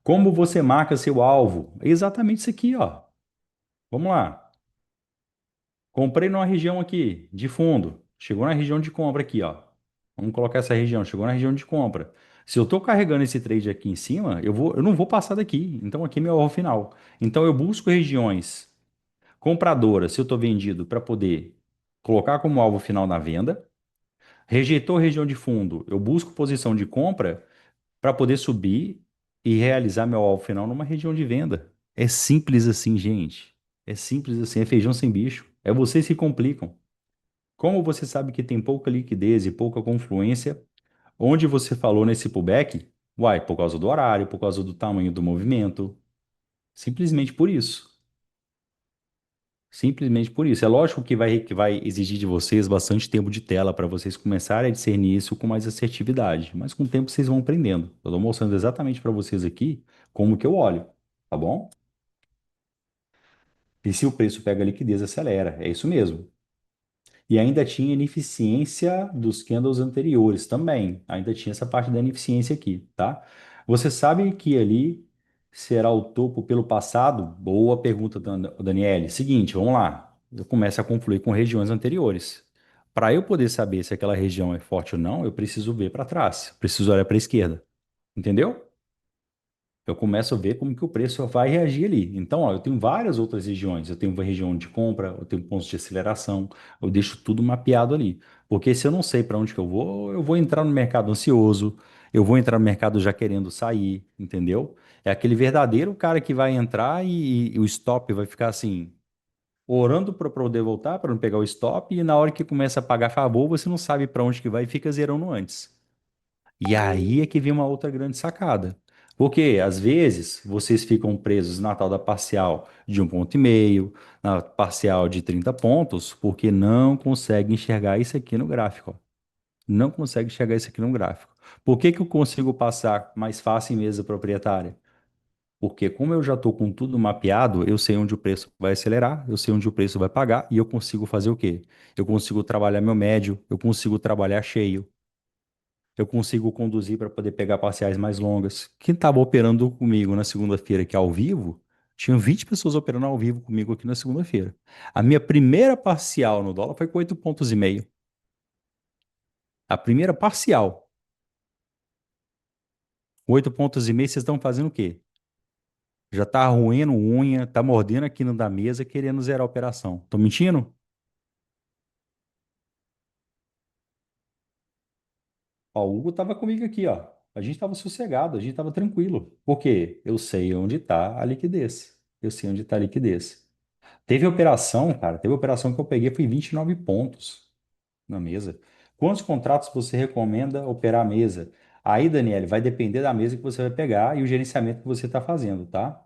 Como você marca seu alvo? É exatamente isso aqui, ó. Vamos lá. Comprei numa região aqui de fundo. Chegou na região de compra aqui, ó. Vamos colocar essa região. Chegou na região de compra. Se eu estou carregando esse trade aqui em cima, eu não vou passar daqui. Então aqui é meu alvo final. Então eu busco regiões compradoras, se eu estou vendido, para poder colocar como alvo final na venda. Rejeitou região de fundo, eu busco posição de compra para poder subir e realizar meu alvo final numa região de venda. É simples assim, gente. É simples assim, é feijão sem bicho. É vocês que complicam. Como você sabe que tem pouca liquidez e pouca confluência, onde você falou nesse pullback? Uai, por causa do horário, por causa do tamanho do movimento. Simplesmente por isso. Simplesmente por isso. É lógico que vai exigir de vocês bastante tempo de tela para vocês começarem a discernir isso com mais assertividade. Mas com o tempo vocês vão aprendendo. Eu estou mostrando exatamente para vocês aqui como que eu olho, tá bom? E se o preço pega a liquidez, acelera. É isso mesmo. E ainda tinha ineficiência dos candles anteriores também. Ainda tinha essa parte da ineficiência aqui, tá? Você sabe que ali será o topo pelo passado? Boa pergunta, Daniele. Seguinte, vamos lá. Eu começo a confluir com regiões anteriores. Para eu poder saber se aquela região é forte ou não, eu preciso ver para trás. Preciso olhar para a esquerda. Entendeu? Eu começo a ver como que o preço vai reagir ali. Então, ó, eu tenho várias outras regiões. Eu tenho uma região de compra, eu tenho pontos de aceleração, eu deixo tudo mapeado ali. Porque se eu não sei para onde que eu vou entrar no mercado ansioso, eu vou entrar no mercado já querendo sair, entendeu? É aquele verdadeiro cara que vai entrar e o stop vai ficar assim, orando para poder voltar, para não pegar o stop, e na hora que começa a pagar favor, você não sabe para onde que vai e fica zerando antes. E aí é que vem uma outra grande sacada. Porque, às vezes, vocês ficam presos na tal da parcial de 1,5 ponto, na parcial de 30 pontos, porque não conseguem enxergar isso aqui no gráfico. Ó. Não consegue enxergar isso aqui no gráfico. Por que que eu consigo passar mais fácil em mesa proprietária? Porque como eu já estou com tudo mapeado, eu sei onde o preço vai acelerar, eu sei onde o preço vai pagar, e eu consigo fazer o quê? Eu consigo trabalhar meu médio, eu consigo trabalhar cheio, eu consigo conduzir para poder pegar parciais mais longas. Quem estava operando comigo na segunda-feira aqui ao vivo, tinham 20 pessoas operando ao vivo comigo aqui na segunda-feira. A minha primeira parcial no dólar foi com 8,5 pontos. A primeira parcial. 8,5 pontos, vocês estão fazendo o quê? Já tá roendo unha, tá mordendo aqui no da mesa, querendo zerar a operação. Tô mentindo? Ó, o Hugo tava comigo aqui, ó. A gente tava sossegado, a gente tava tranquilo. Por quê? Eu sei onde tá a liquidez. Eu sei onde tá a liquidez. Teve operação, cara, teve operação que eu peguei, foi 29 pontos na mesa. Quantos contratos você recomenda operar a mesa? Aí, Daniele, vai depender da mesa que você vai pegar e o gerenciamento que você está fazendo, tá?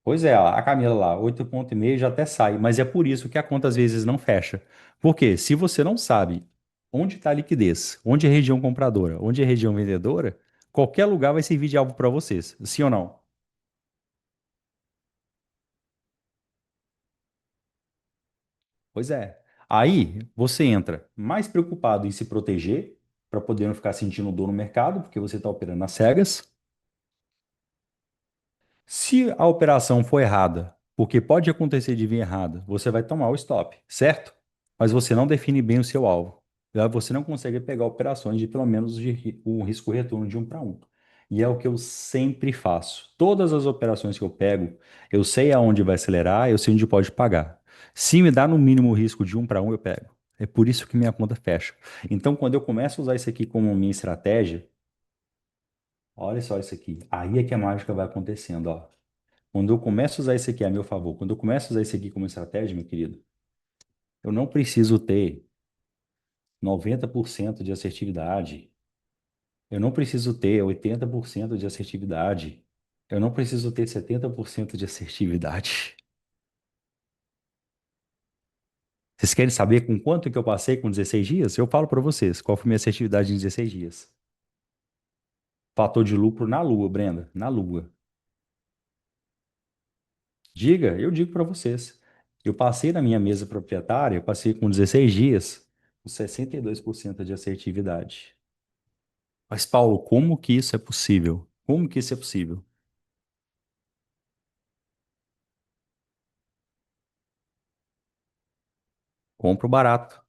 Pois é, ó, a Camila lá, 8,5 já até sai, mas é por isso que a conta às vezes não fecha. Porque se você não sabe onde está a liquidez, onde é a região compradora, onde é a região vendedora, qualquer lugar vai servir de alvo para vocês, sim ou não? Pois é. Aí você entra mais preocupado em se proteger, para poder não ficar sentindo dor no mercado, porque você está operando nas cegas. Se a operação for errada, porque pode acontecer de vir errada, você vai tomar o stop, certo? Mas você não define bem o seu alvo. Aí você não consegue pegar operações de pelo menos um risco-retorno de 1 para 1. E é o que eu sempre faço. Todas as operações que eu pego, eu sei aonde vai acelerar, eu sei onde pode pagar. Se me dá no mínimo o risco de 1 para 1, eu pego. É por isso que minha conta fecha. Então, quando eu começo a usar isso aqui como minha estratégia, olha só isso aqui. Aí é que a mágica vai acontecendo, ó. Quando eu começo a usar isso aqui a meu favor, quando eu começo a usar isso aqui como estratégia, meu querido, eu não preciso ter. 90% de assertividade. Eu não preciso ter 80% de assertividade. Eu não preciso ter 70% de assertividade. Vocês querem saber com quanto que eu passei com 16 dias? Eu falo para vocês qual foi minha assertividade em 16 dias. Fator de lucro na lua, Brenda, na lua. Diga, eu digo para vocês. Eu passei na minha mesa proprietária, eu passei com 16 dias, com 62% de assertividade. Mas, Paulo, como que isso é possível? Como que isso é possível? Compro barato,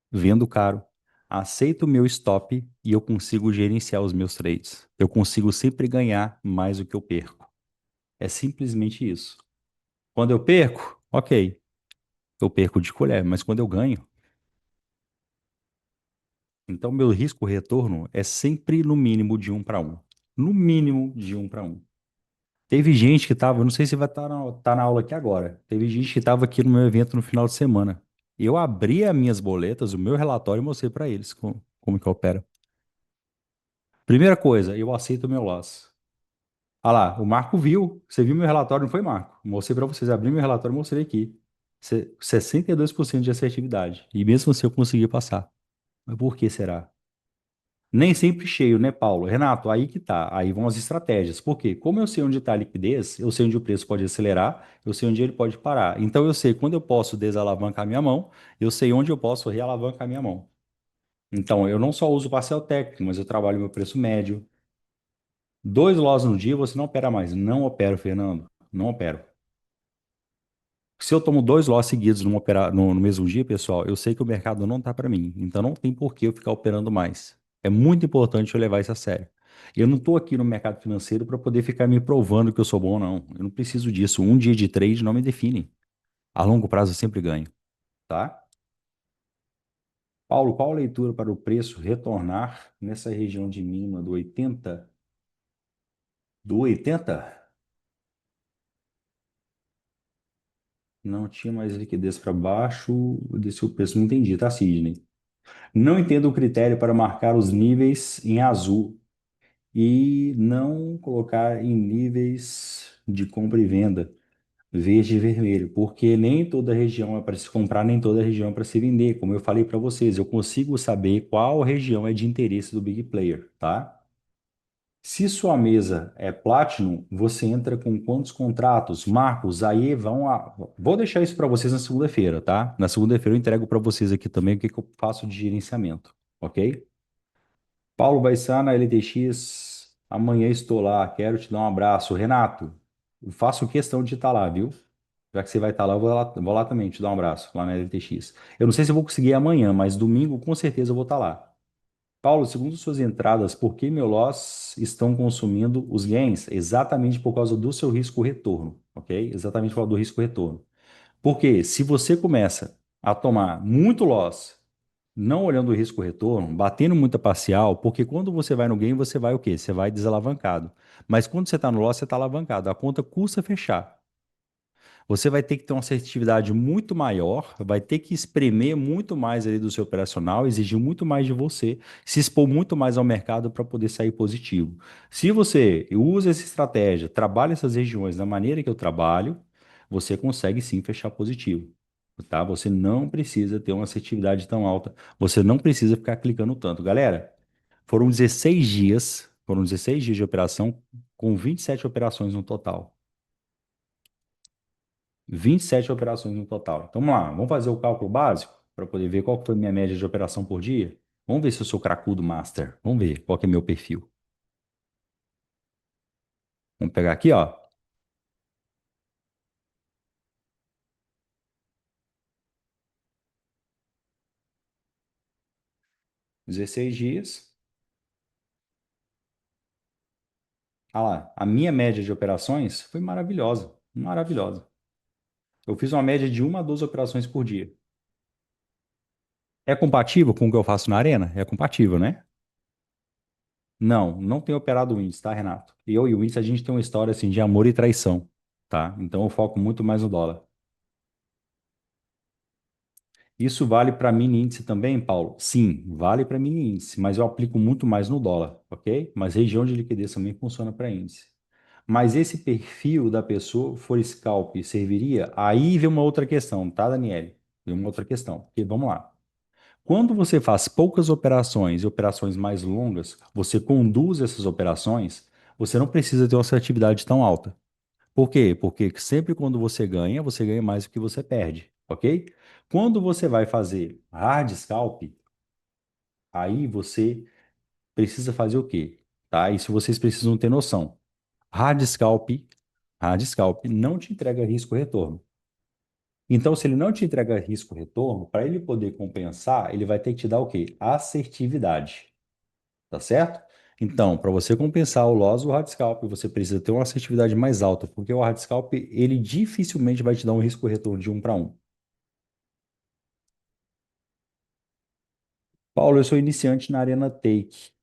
vendo caro, aceito o meu stop e eu consigo gerenciar os meus trades. Eu consigo sempre ganhar mais do que eu perco. É simplesmente isso. Quando eu perco, ok, eu perco de colher, mas quando eu ganho, então meu risco-retorno é sempre no mínimo de 1 para 1. No mínimo de 1 para 1. Teve gente que estava, não sei se vai estar tá na aula aqui agora. Teve gente que estava aqui no meu evento no final de semana. Eu abri as minhas boletas, o meu relatório e mostrei para eles como que opera. Primeira coisa, eu aceito o meu loss. Ah lá, o Marco viu. Você viu meu relatório, não foi, Marco? Mostrei para vocês, abri meu relatório e mostrei aqui. 62% de assertividade. E mesmo assim eu consegui passar. Mas por que será? Nem sempre cheio, né, Paulo? Renato, aí que tá. Aí vão as estratégias. Por quê? Como eu sei onde está a liquidez, eu sei onde o preço pode acelerar, eu sei onde ele pode parar. Então eu sei quando eu posso desalavancar minha mão, eu sei onde eu posso realavancar minha mão. Então eu não só uso parcial técnico, mas eu trabalho meu preço médio. 2 loss no dia você não opera mais. Não opero, Fernando. Não opero. Se eu tomo 2 loss seguidos no mesmo dia, pessoal, eu sei que o mercado não tá para mim. Então não tem por que eu ficar operando mais. É muito importante eu levar isso a sério. Eu não estou aqui no mercado financeiro para poder ficar me provando que eu sou bom, não. Eu não preciso disso. Um dia de trade não me define. A longo prazo eu sempre ganho, tá? Paulo, qual a leitura para o preço retornar nessa região de mínima do 80? Do 80? Não tinha mais liquidez para baixo, desceu o preço. Não entendi, tá, Sidney? Não entendo o critério para marcar os níveis em azul e não colocar em níveis de compra e venda, verde e vermelho, porque nem toda região é para se comprar, nem toda região é para se vender. Como eu falei para vocês, eu consigo saber qual região é de interesse do big player, tá? Se sua mesa é Platinum, você entra com quantos contratos? Marcos, aí vão a... Vou deixar isso para vocês na segunda-feira, tá? Na segunda-feira eu entrego para vocês aqui também o que que eu faço de gerenciamento, ok? Paulo vai estar na LTX. Amanhã estou lá. Quero te dar um abraço. Renato, eu faço questão de estar lá, viu? Já que você vai estar lá, vou lá também te dar um abraço, lá na LTX. Eu não sei se eu vou conseguir amanhã, mas domingo com certeza eu vou estar lá. Paulo, segundo suas entradas, por que meu loss estão consumindo os gains? Exatamente por causa do seu risco-retorno, ok? Exatamente por causa do risco-retorno. Porque se você começa a tomar muito loss, não olhando o risco-retorno, batendo muita parcial, porque quando você vai no gain, você vai o quê? Você vai desalavancado. Mas quando você está no loss, você está alavancado. A conta custa fechar. Você vai ter que ter uma assertividade muito maior, vai ter que espremer muito mais ali do seu operacional, exigir muito mais de você, se expor muito mais ao mercado para poder sair positivo. Se você usa essa estratégia, trabalha essas regiões da maneira que eu trabalho, você consegue sim fechar positivo. Tá? Você não precisa ter uma assertividade tão alta, você não precisa ficar clicando tanto. Galera, foram 16 dias de operação com 27 operações no total. 27 operações no total. Então, vamos lá, vamos fazer o cálculo básico para poder ver qual que foi a minha média de operação por dia. Vamos ver se eu sou cracudo master. Vamos ver qual que é meu perfil. Vamos pegar aqui, ó. 16 dias. Ah lá, a minha média de operações foi maravilhosa. Maravilhosa. Eu fiz uma média de 1 a 2 operações por dia. É compatível com o que eu faço na arena? É compatível, né? Não, não tenho operado o índice, tá, Renato? Eu e o índice, a gente tem uma história assim de amor e traição, tá? Então eu foco muito mais no dólar. Isso vale para mini índice também, Paulo? Sim, vale para mini índice, mas eu aplico muito mais no dólar, ok? Mas região de liquidez também funciona para índice. Mas esse perfil da pessoa for scalp, serviria? Aí vem uma outra questão, tá, Daniele? Vem uma outra questão. Porque, vamos lá. Quando você faz poucas operações e operações mais longas, você conduz essas operações, você não precisa ter uma assertividade tão alta. Por quê? Porque sempre quando você ganha mais do que você perde, ok? Quando você vai fazer hard scalp, aí você precisa fazer o quê? Tá? Isso vocês precisam ter noção. Hard scalp, hard scalp não te entrega risco retorno. Então, se ele não te entrega risco retorno, para ele poder compensar, ele vai ter que te dar o quê? Assertividade, tá certo? Então, para você compensar o loss do hard scalp, você precisa ter uma assertividade mais alta, porque o hard scalp, ele dificilmente vai te dar um risco retorno de 1 para 1. Paulo, eu sou iniciante na Arena Take.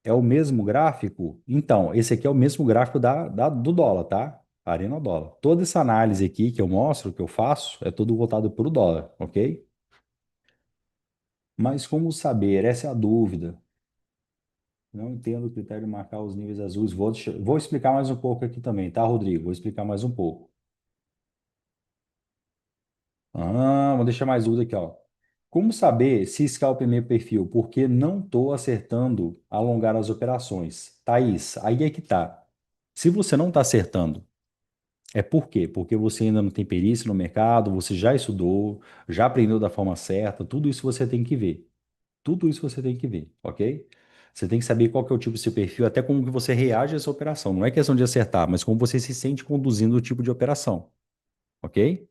É o mesmo gráfico? Então, esse aqui é o mesmo gráfico do dólar, tá? Arena dólar. Toda essa análise aqui que eu mostro, que eu faço, é tudo voltado para o dólar, ok? Mas como saber? Essa é a dúvida. Não entendo o critério de marcar os níveis azuis. Vou explicar mais um pouco aqui também, tá, Rodrigo? Vou explicar mais um pouco. Vou deixar mais dúvida aqui, ó. Como saber se scalp é meu perfil? Porque não estou acertando alongar as operações. Thaís, aí é que tá. Se você não está acertando, é por quê? Porque você ainda não tem perícia no mercado, você já estudou, já aprendeu da forma certa, tudo isso você tem que ver. Tudo isso você tem que ver, ok? Você tem que saber qual que é o tipo do seu perfil, até como que você reage a essa operação. Não é questão de acertar, mas como você se sente conduzindo o tipo de operação, ok?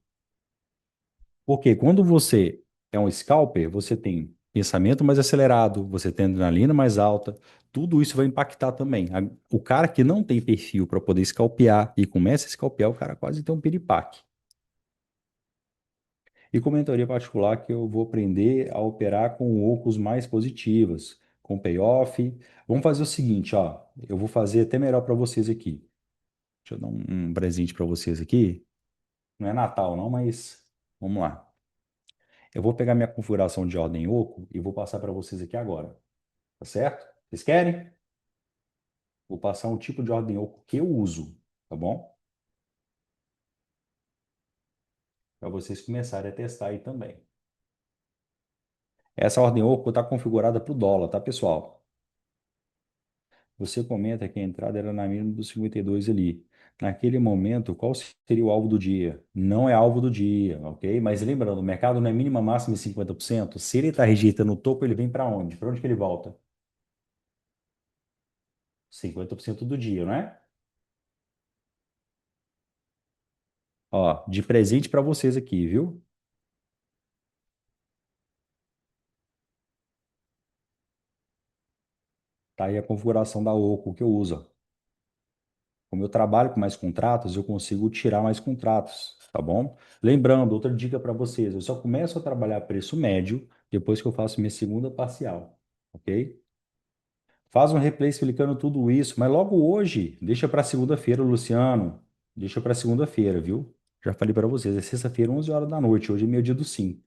Porque quando você é um scalper, você tem pensamento mais acelerado, você tem adrenalina mais alta, tudo isso vai impactar também. O cara que não tem perfil para poder scalpear e começa a scalpear, o cara quase tem um piripaque. E com mentoria particular que eu vou aprender a operar com ocos mais positivas, com payoff. Vamos fazer o seguinte, ó, eu vou fazer até melhor para vocês aqui. Deixa eu dar um presente para vocês aqui. Não é Natal não, mas vamos lá. Eu vou pegar minha configuração de ordem oco e vou passar para vocês aqui agora, tá certo? Vocês querem? Vou passar um tipo de ordem oco que eu uso, tá bom? Para vocês começarem a testar aí também. Essa ordem oco está configurada para o dólar, tá, pessoal? Você comenta que a entrada era na mínima dos 52 ali. Naquele momento, qual seria o alvo do dia? Não é alvo do dia, ok? Mas lembrando, o mercado não é mínima máxima de 50%. Se ele está rejeitando o topo, ele vem para onde? Para onde que ele volta? 50% do dia, não é? Ó, de presente para vocês aqui, viu? Tá aí a configuração da OCO que eu uso. Como eu trabalho com mais contratos, eu consigo tirar mais contratos, tá bom? Lembrando, outra dica para vocês, eu só começo a trabalhar preço médio depois que eu faço minha segunda parcial, ok? Faz um replay explicando tudo isso, mas logo hoje, deixa para segunda-feira, Luciano. Deixa para segunda-feira, viu? Já falei para vocês, é sexta-feira, 11 horas da noite, hoje é meio dia do sim.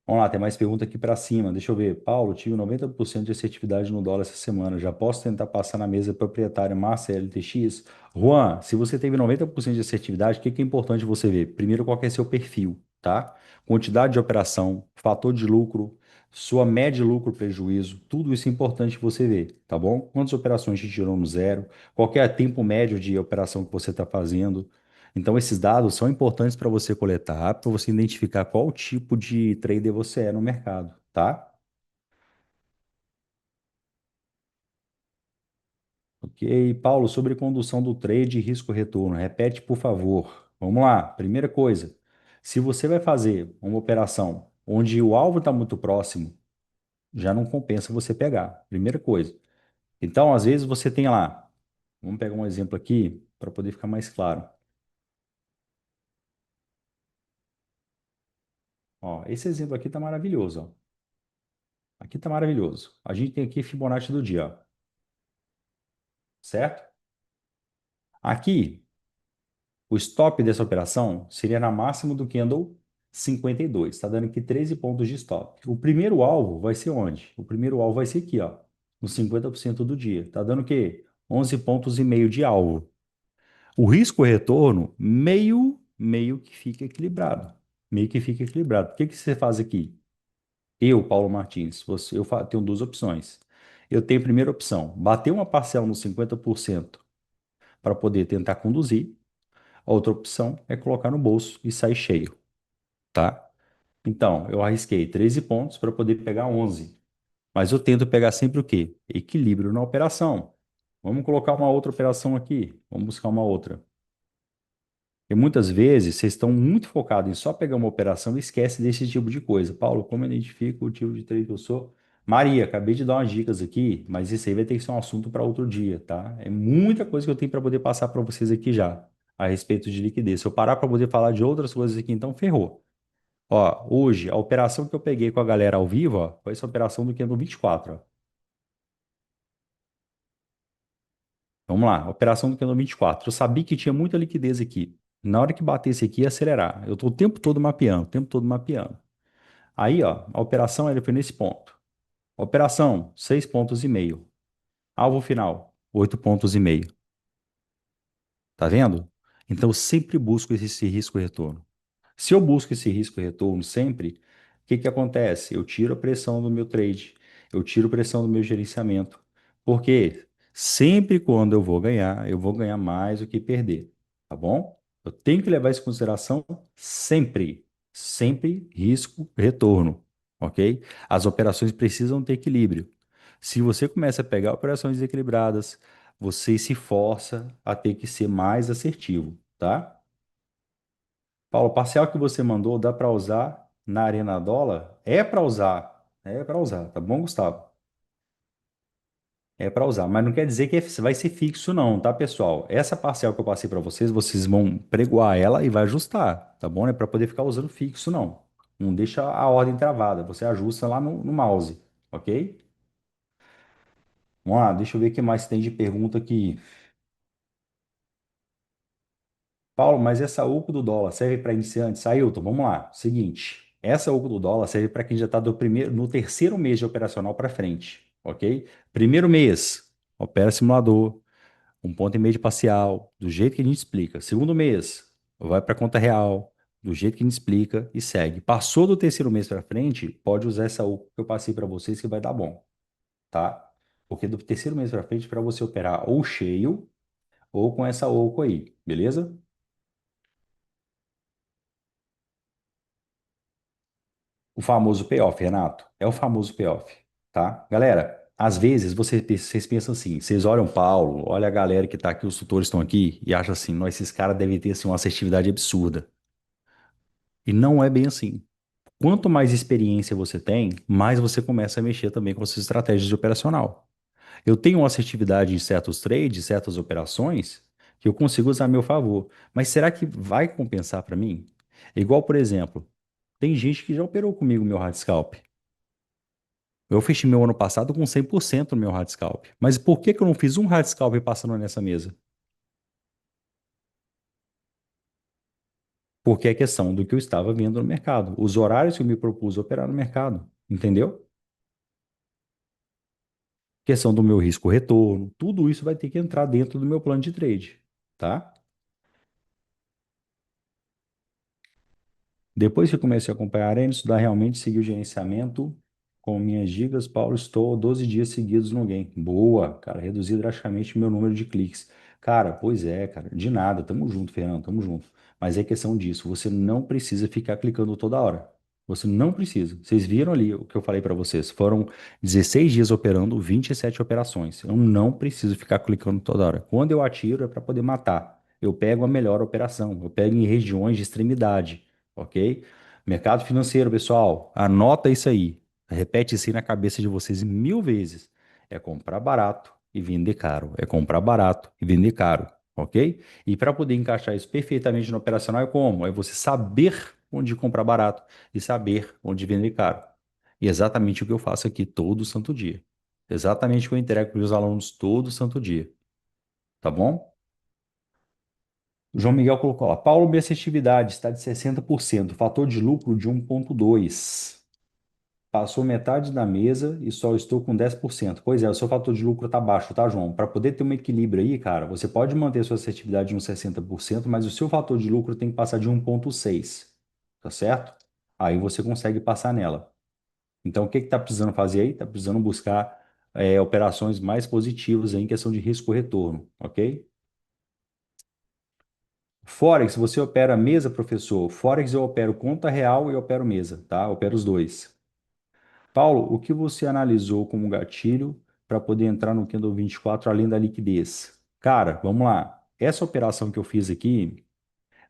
Vamos lá, tem mais pergunta aqui para cima. Deixa eu ver. Paulo, tive 90% de assertividade no dólar essa semana. Já posso tentar passar na mesa proprietária massa LTX? Juan, se você teve 90% de assertividade, o que que é importante você ver? Primeiro, qual que é seu perfil, tá? Quantidade de operação, fator de lucro, sua média de lucro prejuízo, tudo isso é importante você ver, tá bom? Quantas operações te tirou no zero? Qual que é o tempo médio de operação que você está fazendo? Então, esses dados são importantes para você coletar, para você identificar qual tipo de trader você é no mercado, tá? Ok, Paulo, sobre condução do trade e risco-retorno, repete, por favor. Vamos lá. Primeira coisa, se você vai fazer uma operação onde o alvo está muito próximo, já não compensa você pegar. Primeira coisa. Então, às vezes você tem lá, vamos pegar um exemplo aqui para poder ficar mais claro. Ó, esse exemplo aqui está maravilhoso, ó. Aqui está maravilhoso. A gente tem aqui Fibonacci do dia, ó, certo? Aqui, o stop dessa operação seria na máxima do candle 52. Está dando aqui 13 pontos de stop. O primeiro alvo vai ser onde? O primeiro alvo vai ser aqui, ó, nos 50% do dia. Está dando o quê? 11 pontos e meio de alvo. O risco retorno, meio que fica equilibrado. Meio que fica equilibrado. O que que você faz aqui? Eu, Paulo Martins, tenho duas opções. Eu tenho a primeira opção, bater uma parcela nos 50% para poder tentar conduzir. A outra opção é colocar no bolso e sair cheio, tá? Então, eu arrisquei 13 pontos para poder pegar 11. Mas eu tento pegar sempre o quê? Equilíbrio na operação. Vamos colocar uma outra operação aqui. Vamos buscar uma outra. E muitas vezes vocês estão muito focados em só pegar uma operação e esquece desse tipo de coisa. Paulo, como eu identifico o tipo de trade que eu sou? Maria, acabei de dar umas dicas aqui, mas isso aí vai ter que ser um assunto para outro dia, tá? É muita coisa que eu tenho para poder passar para vocês aqui já a respeito de liquidez. Se eu parar para poder falar de outras coisas aqui, então ferrou. Ó, hoje, a operação que eu peguei com a galera ao vivo, ó, foi essa operação do Candle 24, ó. Vamos lá, operação do Candle 24. Eu sabia que tinha muita liquidez aqui. Na hora que batesse aqui, ia acelerar. Eu tô o tempo todo mapeando, o tempo todo mapeando. Aí, ó, a operação ele foi nesse ponto. Operação, 6 pontos e meio. Alvo final, 8 pontos e meio. Tá vendo? Então, eu sempre busco esse risco retorno. Se eu busco esse risco e retorno sempre, o que que acontece? Eu tiro a pressão do meu trade, eu tiro a pressão do meu gerenciamento. Porque sempre quando eu vou ganhar mais do que perder, tá bom? Eu tenho que levar isso em consideração sempre, sempre risco retorno, ok? As operações precisam ter equilíbrio. Se você começa a pegar operações desequilibradas, você se força a ter que ser mais assertivo, tá? Paulo, o parcial que você mandou dá para usar na Arena Dólar? É para usar, tá bom, Gustavo? É para usar, mas não quer dizer que vai ser fixo não, tá, pessoal? Essa parcial que eu passei para vocês, vocês vão pregoar ela e vai ajustar, tá bom? Não é para poder ficar usando fixo não. Não deixa a ordem travada, você ajusta lá no mouse, ok? Vamos lá, deixa eu ver o que mais tem de pergunta aqui. Paulo, mas essa UCO do dólar serve para iniciantes? Ailton, vamos lá. Seguinte, essa UCO do dólar serve para quem já está no terceiro mês de operacional para frente, ok? Primeiro mês, opera simulador, 1,5 ponto de parcial, do jeito que a gente explica. Segundo mês, vai para conta real, do jeito que a gente explica e segue. Passou do terceiro mês para frente, pode usar essa UCO que eu passei para vocês que vai dar bom, tá? Porque do terceiro mês para frente, para você operar ou cheio ou com essa UCO aí, beleza? O famoso payoff, Renato. É o famoso payoff, tá? Galera, às vezes vocês pensam assim, vocês olham o Paulo, olha a galera que tá aqui, os tutores estão aqui, e acham assim, nós, esses caras devem ter assim, uma assertividade absurda. E não é bem assim. Quanto mais experiência você tem, mais você começa a mexer também com as suas estratégias de operacional. Eu tenho uma assertividade em certos trades, certas operações, que eu consigo usar a meu favor. Mas será que vai compensar para mim? Igual, por exemplo, tem gente que já operou comigo meu hard scalp. Eu fechei meu ano passado com 100% no meu hard scalp. Mas por que que eu não fiz um hard scalp passando nessa mesa? Porque é questão do que eu estava vendo no mercado. Os horários que eu me propus operar no mercado. Entendeu? Questão do meu risco retorno. Tudo isso vai ter que entrar dentro do meu plano de trade. Tá? Depois que eu comecei a acompanhar a Arena, estudar realmente seguir o gerenciamento com minhas dicas, Paulo, estou 12 dias seguidos no game. Boa, cara, reduzi drasticamente o meu número de cliques. Cara, pois é, cara, de nada, tamo junto, Fernando, tamo junto. Mas é questão disso, você não precisa ficar clicando toda hora. Você não precisa. Vocês viram ali o que eu falei para vocês. Foram 16 dias operando, 27 operações. Eu não preciso ficar clicando toda hora. Quando eu atiro é para poder matar. Eu pego a melhor operação. Eu pego em regiões de extremidade, ok? Mercado financeiro, pessoal, anota isso aí. Repete isso aí na cabeça de vocês 1000 vezes. É comprar barato e vender caro. É comprar barato e vender caro, ok? E para poder encaixar isso perfeitamente no operacional é como? É você saber onde comprar barato e saber onde vender caro. E exatamente o que eu faço aqui todo santo dia. Exatamente o que eu entrego para os alunos todo santo dia. Tá bom? O João Miguel colocou lá. Paulo, minha assertividade está de 60%, fator de lucro de 1,2. Passou metade da mesa e só estou com 10%. Pois é, o seu fator de lucro está baixo, tá, João? Para poder ter um equilíbrio aí, cara, você pode manter sua assertividade em uns 60%, mas o seu fator de lucro tem que passar de 1,6, tá certo? Aí você consegue passar nela. Então, o que que tá precisando fazer aí? Tá precisando buscar operações mais positivas aí em questão de risco-retorno, ok? Forex, você opera mesa, professor? Forex eu opero conta real e opero mesa, tá? Eu opero os dois. Paulo, o que você analisou como gatilho para poder entrar no Candle 24 além da liquidez? Cara, vamos lá. Essa operação que eu fiz aqui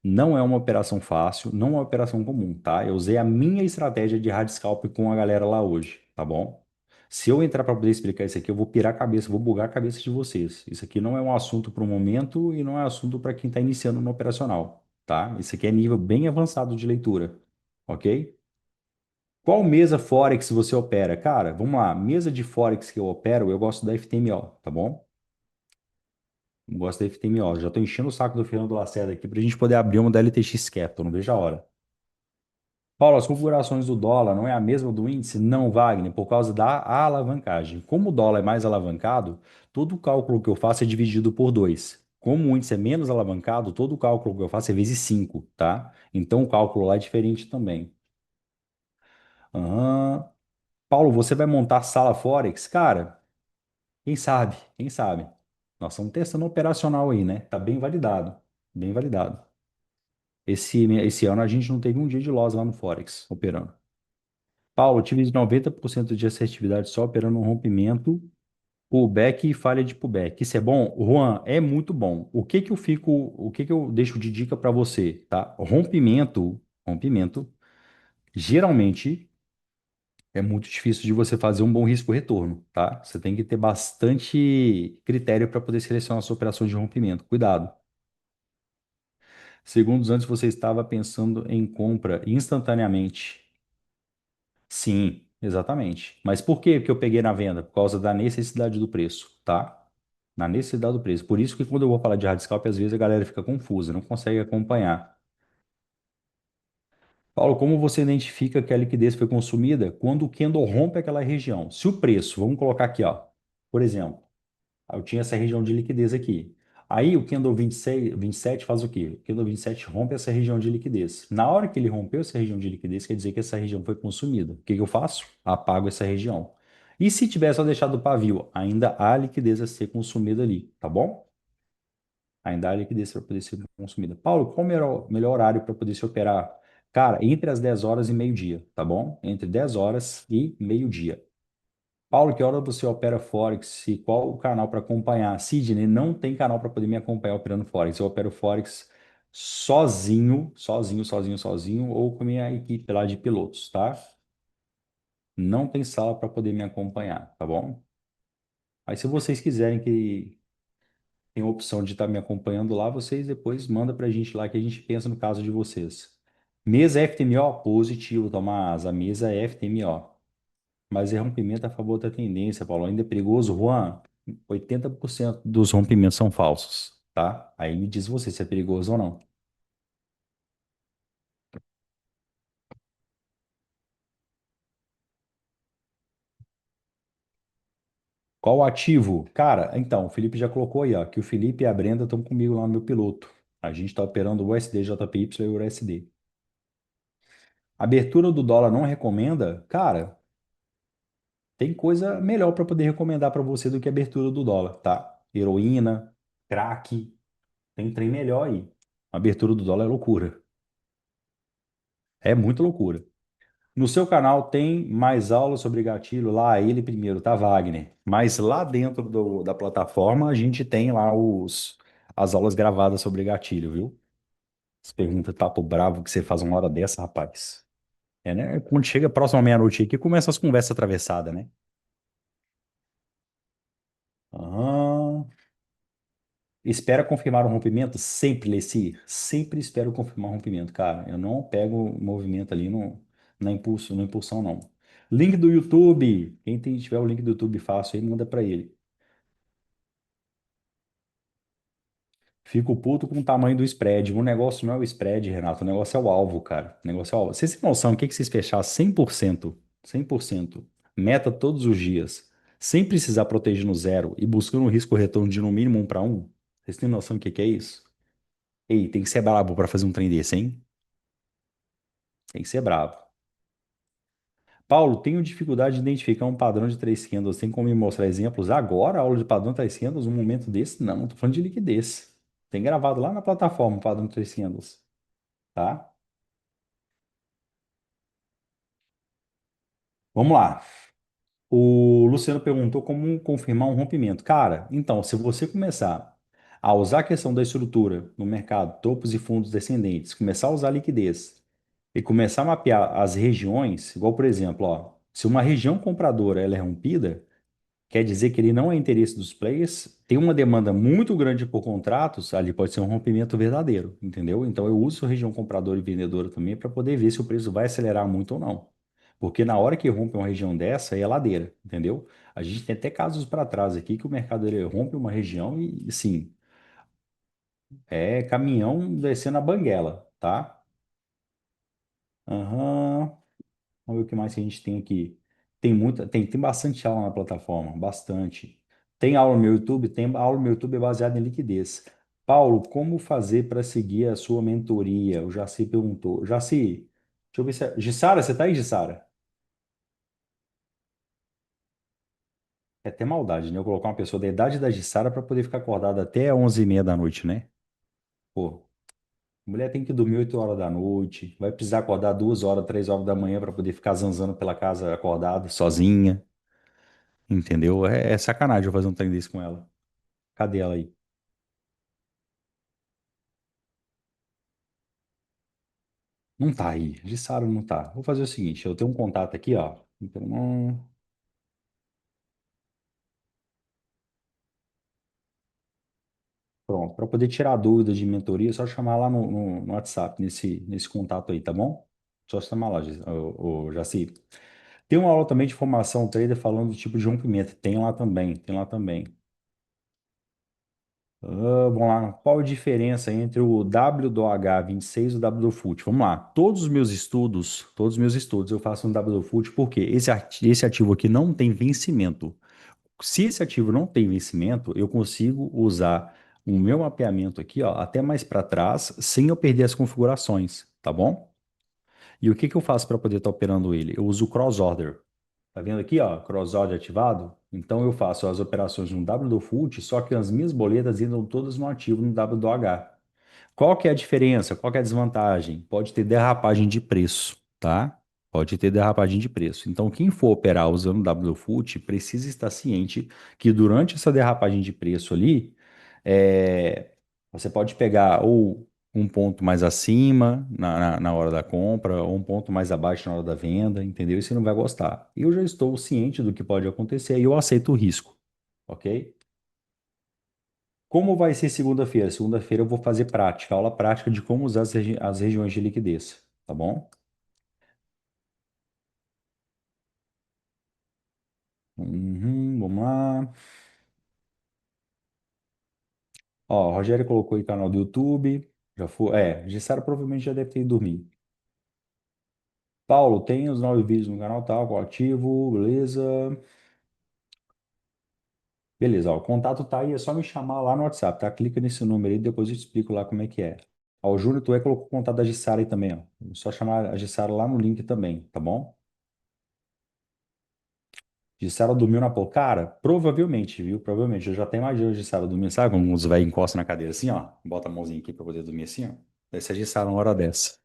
não é uma operação fácil, não é uma operação comum, tá? Eu usei a minha estratégia de hard scalp com a galera lá hoje, tá bom? Se eu entrar para poder explicar isso aqui, eu vou pirar a cabeça, vou bugar a cabeça de vocês. Isso aqui não é um assunto para o momento e não é assunto para quem está iniciando no operacional, tá? Isso aqui é nível bem avançado de leitura, ok? Qual mesa Forex você opera? Cara, vamos lá. Mesa de Forex que eu opero, eu gosto da FTMO, tá bom? Eu gosto da FTMO. Já tô enchendo o saco do Fernando Lacerda aqui pra gente poder abrir uma da LTX Capital, não vejo a hora. Paulo, as configurações do dólar não é a mesma do índice? Não, Wagner, por causa da alavancagem. Como o dólar é mais alavancado, todo o cálculo que eu faço é dividido por 2. Como o índice é menos alavancado, todo o cálculo que eu faço é vezes 5, tá? Então o cálculo lá é diferente também. Aham. Paulo, você vai montar sala Forex? Cara, quem sabe? Quem sabe? Nós estamos testando o operacional aí, né? Tá bem validado. Bem validado. Esse ano a gente não teve um dia de loss lá no Forex operando. Paulo, tive 90% de assertividade só operando um rompimento, pullback e falha de pullback. Isso é bom? Juan, é muito bom. O que que eu deixo de dica para você, tá? Rompimento, geralmente é muito difícil de você fazer um bom risco-retorno, tá? Você tem que ter bastante critério para poder selecionar a sua operação de rompimento. Cuidado. Segundos antes você estava pensando em compra instantaneamente. Sim, exatamente. Mas por que que eu peguei na venda? Por causa da necessidade do preço, tá? Na necessidade do preço. Por isso que quando eu vou falar de hard scalp, às vezes a galera fica confusa, não consegue acompanhar. Paulo, como você identifica que a liquidez foi consumida? Quando o candle rompe aquela região. Se o preço, vamos colocar aqui, ó, por exemplo, eu tinha essa região de liquidez aqui. Aí o candle 26, 27 faz o quê? O candle 27 rompe essa região de liquidez. Na hora que ele rompeu essa região de liquidez, quer dizer que essa região foi consumida. O que que eu faço? Apago essa região. E se tiver só deixado o pavio, ainda há liquidez a ser consumida ali, tá bom? Ainda há liquidez para poder ser consumida. Paulo, qual o melhor horário para poder se operar? Cara, entre as 10 horas e meio-dia, tá bom? Entre 10 horas e meio-dia. Paulo, que hora você opera Forex e qual o canal para acompanhar? Sidney, não tem canal para poder me acompanhar operando Forex. Eu opero Forex sozinho ou com a minha equipe lá de pilotos, tá? Não tem sala para poder me acompanhar, tá bom? Aí se vocês quiserem que tem a opção de estar me acompanhando lá, vocês depois mandam para a gente lá que a gente pensa no caso de vocês. Mesa FTMO, positivo, Tomás. A mesa é FTMO. Mas é rompimento a favor da tendência, Paulo. Ainda é perigoso, Juan. 80% dos rompimentos são falsos, tá? Aí me diz você se é perigoso ou não. Qual o ativo? Cara, então, o Felipe já colocou aí, ó, que o Felipe e a Brenda estão comigo lá no meu piloto. A gente está operando o USD, JPY e o USD. Abertura do dólar não recomenda? Cara, tem coisa melhor para poder recomendar para você do que a abertura do dólar, tá? Heroína, crack, tem trem melhor aí. A abertura do dólar é loucura. É muita loucura. No seu canal tem mais aulas sobre gatilho lá, ele primeiro, tá, Wagner? Mas lá dentro da plataforma a gente tem lá as aulas gravadas sobre gatilho, viu? As perguntas papo bravo que você faz uma hora dessa, rapaz. É, né? Quando chega próximo à meia-noite aqui, começa as conversas atravessadas, né? Aham. Espera confirmar o rompimento? Sempre, Leci. Sempre espero confirmar o rompimento, cara. Eu não pego o movimento ali na impulso, na impulsão, não. Link do YouTube. Tiver o link do YouTube fácil aí, manda para ele. Fico puto com o tamanho do spread. O negócio não é o spread, Renato. O negócio é o alvo, cara. O negócio é o alvo. Vocês têm noção, o que que vocês fechar 100%, meta todos os dias, sem precisar proteger no zero e buscando um risco-retorno de no mínimo 1 para 1? Vocês têm noção do que é isso? Ei, tem que ser brabo para fazer um trem desse, hein? Tem que ser brabo. Paulo, tenho dificuldade de identificar um padrão de três candles. Tem como me mostrar exemplos? Agora, a aula de padrão de três candles, um momento desse? Não, tô falando de liquidez. Tem gravado lá na plataforma o padrão de três candles, tá? Vamos lá. O Luciano perguntou como confirmar um rompimento. Cara, então, se você começar a usar a questão da estrutura no mercado, topos e fundos descendentes, começar a usar a liquidez e começar a mapear as regiões, igual por exemplo, ó, se uma região compradora ela é rompida, quer dizer que ele não é interesse dos players, tem uma demanda muito grande por contratos, ali pode ser um rompimento verdadeiro, entendeu? Então eu uso região compradora e vendedora também para poder ver se o preço vai acelerar muito ou não. Porque na hora que rompe uma região dessa, é ladeira, entendeu? A gente tem até casos para trás aqui que o mercado ele rompe uma região e, sim, é caminhão descendo a banguela, tá? Aham. Vamos ver o que mais que a gente tem aqui. Tem bastante aula na plataforma, bastante. Tem aula no meu YouTube, tem aula no meu YouTube baseada em liquidez. Paulo, como fazer para seguir a sua mentoria? O Jaci perguntou. Jaci, deixa eu ver se. Gissara, você tá aí, Gissara? É até maldade, né? Eu colocar uma pessoa da idade da Gissara para poder ficar acordada até 11h30 da noite, né? Pô, mulher tem que dormir 8 horas da noite, vai precisar acordar 2 horas, 3 horas da manhã para poder ficar zanzando pela casa acordada, sozinha. Entendeu? É sacanagem eu fazer um trem desse com ela. Cadê ela aí? Não tá aí. Jussara não tá. Vou fazer o seguinte, eu tenho um contato aqui, ó. Então, pronto. Para poder tirar dúvidas de mentoria, é só chamar lá no WhatsApp, nesse contato aí, tá bom? Só chamar lá, ô, Jaci. Tem uma aula também de formação trader falando do tipo de rompimento. Tem lá também, tem lá também. Vamos lá. Qual a diferença entre o W do H26 e o W do FUT? Vamos lá. Todos os meus estudos eu faço no W do FUT porque esse ativo aqui não tem vencimento. Se esse ativo não tem vencimento, eu consigo usar o meu mapeamento aqui, ó, até mais para trás, sem eu perder as configurações, tá bom? E o que que eu faço para poder estar operando ele? Eu uso o cross order. Tá vendo aqui, ó, cross order ativado? Então eu faço as operações no W do FUT, só que as minhas boletas entram todas no ativo no W do H. Qual que é a diferença? Qual que é a desvantagem? Pode ter derrapagem de preço, tá? Pode ter derrapagem de preço. Então, quem for operar usando o WFoot precisa estar ciente que durante essa derrapagem de preço ali, você pode pegar ou um ponto mais acima na hora da compra, ou um ponto mais abaixo na hora da venda, entendeu? E você não vai gostar. Eu já estou ciente do que pode acontecer e eu aceito o risco, ok? Como vai ser segunda-feira? Segunda-feira eu vou fazer prática, aula prática de como usar as regiões de liquidez, tá bom? Vamos lá. Ó, o Rogério colocou aí canal do YouTube. Já foi. Gessara provavelmente já deve ter ido dormir. Paulo, tem os 9 vídeos no canal, tá? Qual ativo, beleza. Beleza, ó, o contato tá aí, é só me chamar lá no WhatsApp, tá? Clica nesse número aí, depois eu te explico lá como é que é. Ó, o Júnior, colocou o contato da Gessara aí também, ó. É só chamar a Gessara lá no link também, tá bom? Gissara dormiu na poltrona. Cara, provavelmente, viu? Provavelmente. Eu já até imagino a Gissara dormindo. Sabe quando os velhos encostam na cadeira assim, ó? Bota a mãozinha aqui pra poder dormir assim, ó. Deve ser a Gissara uma hora dessa.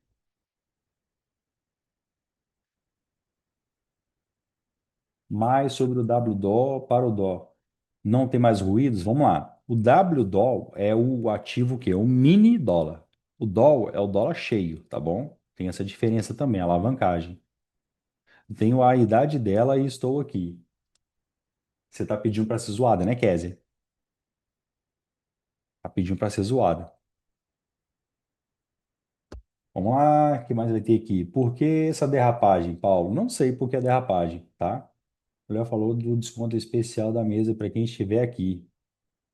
Mais sobre o WDO para o dó. Não tem mais ruídos? Vamos lá. O WDO é o ativo que é o mini dólar. O dólar é o dólar cheio, tá bom? Tem essa diferença também, a alavancagem. Tenho a idade dela e estou aqui. Você tá pedindo para ser zoada, né, Kézia? Tá pedindo para ser zoada. Vamos lá, o que mais vai ter aqui? Por que essa derrapagem, Paulo? Não sei por que a derrapagem, tá? O Léo falou do desconto especial da mesa para quem estiver aqui.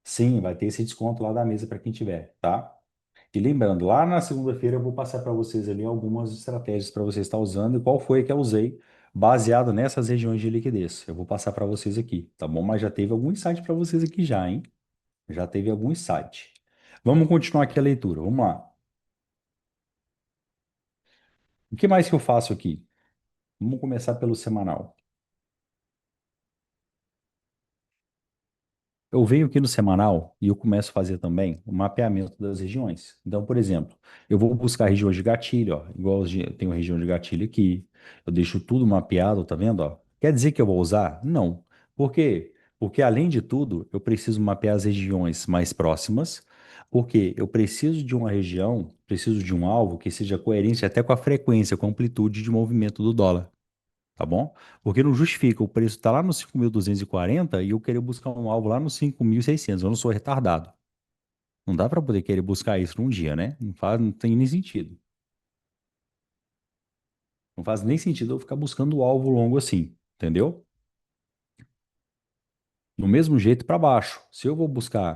Sim, vai ter esse desconto lá da mesa para quem tiver, tá? E lembrando, lá na segunda-feira eu vou passar para vocês ali algumas estratégias para vocês estar usando e qual foi que eu usei baseado nessas regiões de liquidez. Eu vou passar para vocês aqui, tá bom? Mas já teve algum insight para vocês aqui já, hein? Já teve algum insight. Vamos continuar aqui a leitura. Vamos lá. O que mais que eu faço aqui? Vamos começar pelo semanal. Eu venho aqui no semanal e eu começo a fazer também o mapeamento das regiões. Então, por exemplo, eu vou buscar regiões de gatilho, ó, igual eu tenho região de gatilho aqui. Eu deixo tudo mapeado, tá vendo, ó? Quer dizer que eu vou usar? Não. Por quê? Porque além de tudo, eu preciso mapear as regiões mais próximas, porque eu preciso de uma região, preciso de um alvo que seja coerente até com a frequência, com a amplitude de movimento do dólar. Tá bom? Porque não justifica o preço estar lá no 5.240 e eu querer buscar um alvo lá no 5.600. Eu não sou retardado. Não dá para poder querer buscar isso num dia, né? Não faz, não tem nem sentido. Não faz nem sentido eu ficar buscando o alvo longo assim, entendeu? Do mesmo jeito para baixo. Se eu vou buscar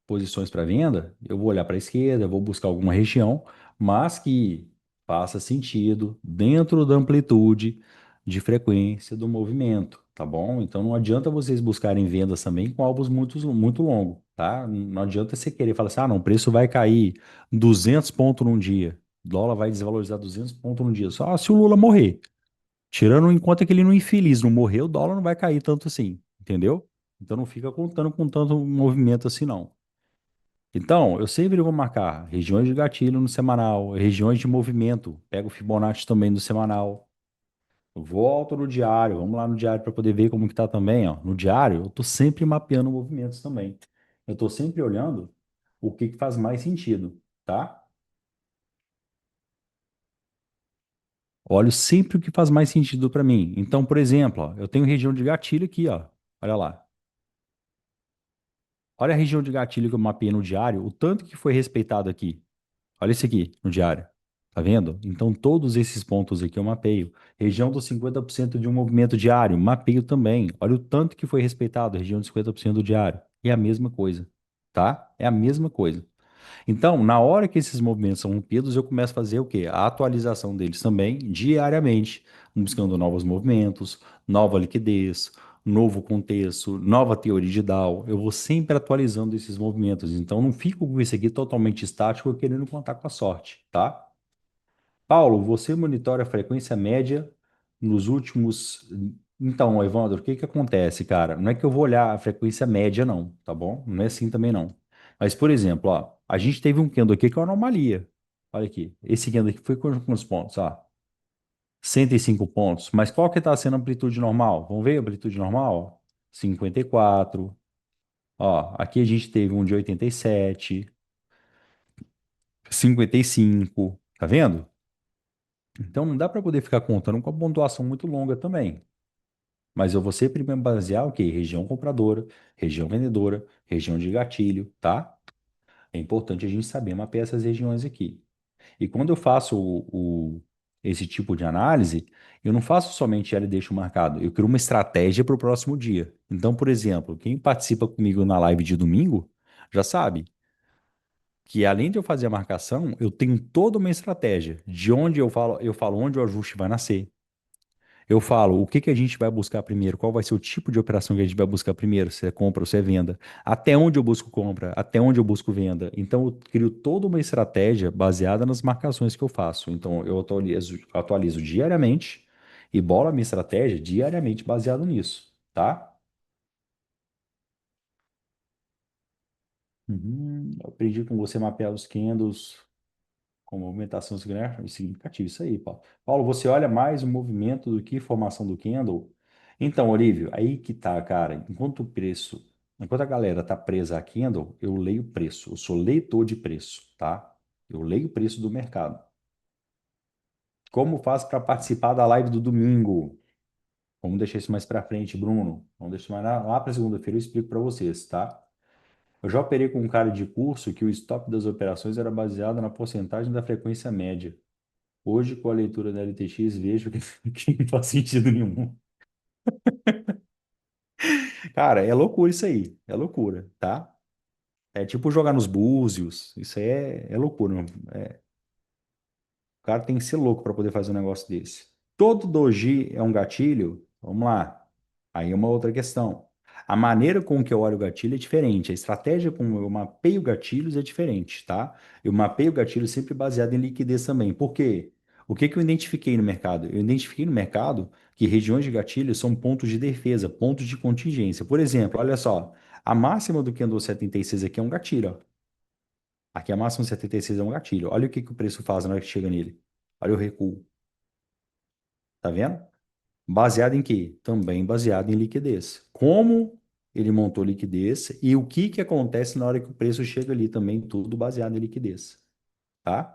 posições para venda, eu vou olhar para a esquerda, eu vou buscar alguma região, mas que faça sentido dentro da amplitude de frequência do movimento, tá bom? Então não adianta vocês buscarem vendas também com alvos muito longos, tá? Não adianta você querer falar assim, ah, não, o preço vai cair 200 pontos num dia, o dólar vai desvalorizar 200 pontos num dia, só se o Lula morrer. Tirando em conta que ele não infeliz, não morreu, o dólar não vai cair tanto assim, entendeu? Então não fica contando com tanto movimento assim, não. Então, eu sempre vou marcar regiões de gatilho no semanal, regiões de movimento. Pego o Fibonacci também no semanal. Volto no diário, vamos lá no diário para poder ver como que tá também, ó. No diário, eu tô sempre mapeando movimentos também. Eu tô sempre olhando o que que faz mais sentido, tá? Olho sempre o que faz mais sentido para mim. Então, por exemplo, ó, eu tenho região de gatilho aqui, ó. Olha lá. Olha a região de gatilho que eu mapeei no diário, o tanto que foi respeitado aqui. Olha esse aqui no diário. Tá vendo? Então, todos esses pontos aqui eu mapeio. Região dos 50% de um movimento diário, mapeio também. Olha o tanto que foi respeitado, região de 50% do diário. É a mesma coisa, tá? É a mesma coisa. Então, na hora que esses movimentos são rompidos, eu começo a fazer o quê? A atualização deles também, diariamente, buscando novos movimentos, nova liquidez, novo contexto, nova teoria de Dow. Eu vou sempre atualizando esses movimentos. Então, não fico com isso aqui totalmente estático, querendo contar com a sorte, tá? Paulo, você monitora a frequência média nos últimos. Então, Evandro, o que que acontece, cara? Não é que eu vou olhar a frequência média, não, tá bom? Não é assim também, não. Mas, por exemplo, ó, a gente teve um candle aqui que é uma anomalia. Olha aqui. Esse candle aqui foi com quantos pontos? Ó, 105 pontos. Mas qual que está sendo a amplitude normal? Vamos ver a amplitude normal? 54. Ó, aqui a gente teve um de 87, 55. Tá vendo? Então não dá para poder ficar contando com a pontuação muito longa também. Mas eu vou sempre me basear o quê? Região compradora, região vendedora, região de gatilho, tá? É importante a gente saber mapear essas regiões aqui. E quando eu faço esse tipo de análise, eu não faço somente ela e deixo marcado, eu crio uma estratégia para o próximo dia. Então, por exemplo, quem participa comigo na live de domingo já sabe que além de eu fazer a marcação, eu tenho toda uma estratégia de onde eu falo onde o ajuste vai nascer. Eu falo, o que que a gente vai buscar primeiro? Qual vai ser o tipo de operação que a gente vai buscar primeiro? Se é compra ou se é venda? Até onde eu busco compra? Até onde eu busco venda? Então, eu crio toda uma estratégia baseada nas marcações que eu faço. Então, eu atualizo diariamente e bolo a minha estratégia diariamente baseado nisso, tá? Eu aprendi com você mapear os candles com movimentação significativa. Isso aí, Paulo. Paulo, você olha mais o movimento do que formação do candle? Então, Olívio, aí que tá, cara. Enquanto a galera tá presa a candle, eu leio preço. Eu sou leitor de preço, tá? Eu leio o preço do mercado. Como faz para participar da live do domingo? Vamos deixar isso mais para frente, Bruno. Vamos deixar mais lá para segunda-feira, eu explico para vocês, tá? Eu já operei com um cara de curso que o stop das operações era baseado na porcentagem da frequência média. Hoje, com a leitura da LTX, vejo que não faz sentido nenhum. Cara, é loucura isso aí. É loucura, tá? É tipo jogar nos búzios. Isso aí é loucura. O cara tem que ser louco para poder fazer um negócio desse. Todo doji é um gatilho? Vamos lá. Aí é uma outra questão. A maneira com que eu olho o gatilho é diferente. A estratégia como eu mapeio gatilhos é diferente, tá? Eu mapeio gatilho sempre baseado em liquidez também. Por quê? O que que eu identifiquei no mercado? Eu identifiquei no mercado que regiões de gatilho são pontos de defesa, pontos de contingência. Por exemplo, olha só, a máxima do Candle 76 aqui é um gatilho, ó. Aqui a máxima 76 é um gatilho. Olha o que que o preço faz na hora que chega nele. Olha o recuo. Tá vendo? Baseado em quê? Também baseado em liquidez. Como ele montou liquidez e o que que acontece na hora que o preço chega ali também, tudo baseado em liquidez, tá?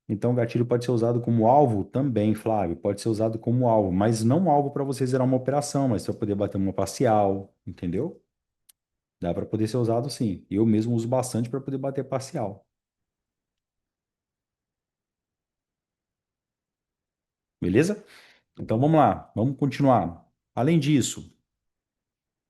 Então, o gatilho pode ser usado como alvo também, Flávio. Pode ser usado como alvo, mas não alvo para você zerar uma operação, mas para poder bater uma parcial, entendeu? Dá para poder ser usado sim. Eu mesmo uso bastante para poder bater parcial. Beleza? Então vamos lá, vamos continuar. Além disso,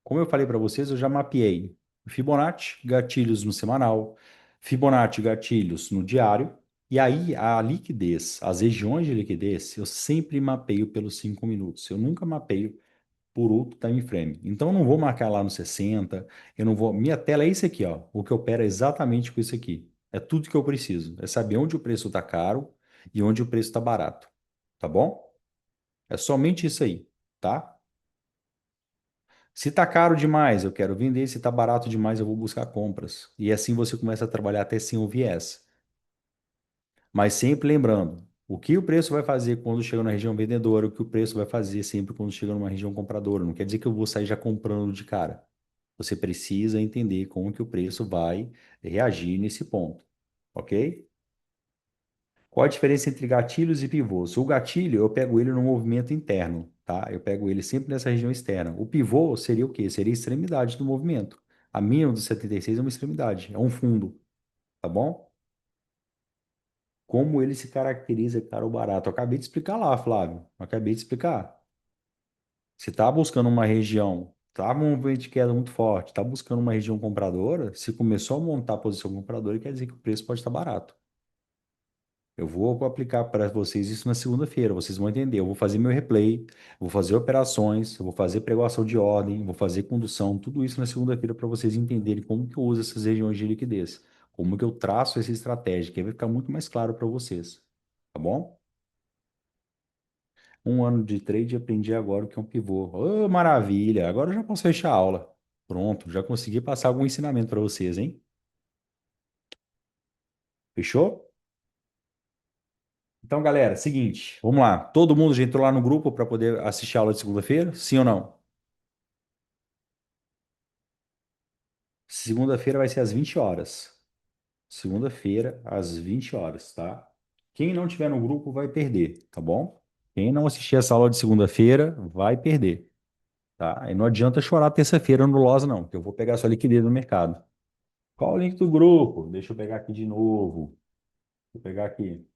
como eu falei para vocês, eu já mapeei Fibonacci, gatilhos no semanal, Fibonacci, gatilhos no diário, e aí a liquidez, as regiões de liquidez, eu sempre mapeio pelos 5 minutos. Eu nunca mapeio por outro time frame. Então eu não vou marcar lá no 60, eu não vou. Minha tela é isso aqui, ó. O que opera é exatamente com isso aqui. É tudo que eu preciso. É saber onde o preço está caro e onde o preço está barato. Tá bom? É somente isso aí, tá? Se tá caro demais, eu quero vender. Se tá barato demais, eu vou buscar compras. E assim você começa a trabalhar até sem o viés. Mas sempre lembrando, o que o preço vai fazer quando chega na região vendedora, o que o preço vai fazer sempre quando chega numa região compradora. Não quer dizer que eu vou sair já comprando de cara. Você precisa entender como que o preço vai reagir nesse ponto, ok? Qual a diferença entre gatilhos e pivôs? O gatilho, eu pego ele no movimento interno, tá? Eu pego ele sempre nessa região externa. O pivô seria o quê? Seria a extremidade do movimento. A mínima do 76 é uma extremidade, é um fundo, tá bom? Como ele se caracteriza caro ou barato? Eu acabei de explicar lá, Flávio. Eu acabei de explicar. Se está buscando uma região, tá um movimento de queda muito forte, está buscando uma região compradora, se começou a montar a posição compradora, quer dizer que o preço pode estar barato. Eu vou aplicar para vocês isso na segunda-feira, vocês vão entender. Eu vou fazer meu replay, vou fazer operações, eu vou fazer pregoação de ordem, vou fazer condução, tudo isso na segunda-feira para vocês entenderem como que eu uso essas regiões de liquidez, como que eu traço essa estratégia, que aí vai ficar muito mais claro para vocês, tá bom? Um ano de trade aprendi agora o que é um pivô. Ô, maravilha! Agora eu já posso fechar a aula. Pronto, já consegui passar algum ensinamento para vocês, hein? Fechou? Então, galera, seguinte, vamos lá. Todo mundo já entrou lá no grupo para poder assistir a aula de segunda-feira? Sim ou não? Segunda-feira vai ser às 20 horas. Segunda-feira, às 20 horas, tá? Quem não tiver no grupo vai perder, tá bom? Quem não assistir essa aula de segunda-feira vai perder, tá? E não adianta chorar terça-feira no Losa, não, que eu vou pegar sua liquidez no mercado. Qual o link do grupo? Deixa eu pegar aqui de novo. Vou pegar aqui.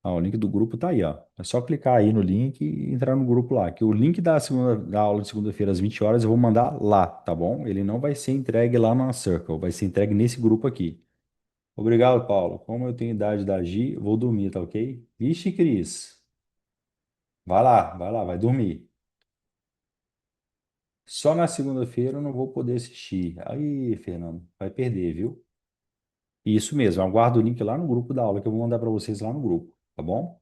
Ah, o link do grupo tá aí, ó. É só clicar aí no link e entrar no grupo lá. Que o link da aula de segunda-feira às 20 horas eu vou mandar lá, tá bom? Ele não vai ser entregue lá na Circle, vai ser entregue nesse grupo aqui. Obrigado, Paulo. Como eu tenho idade da Gi, eu vou dormir, tá ok? Vixe, Cris. Vai lá, vai dormir. Só na segunda-feira eu não vou poder assistir. Aí, Fernando, vai perder, viu? Isso mesmo, aguardo o link lá no grupo da aula que eu vou mandar para vocês lá no grupo, tá bom?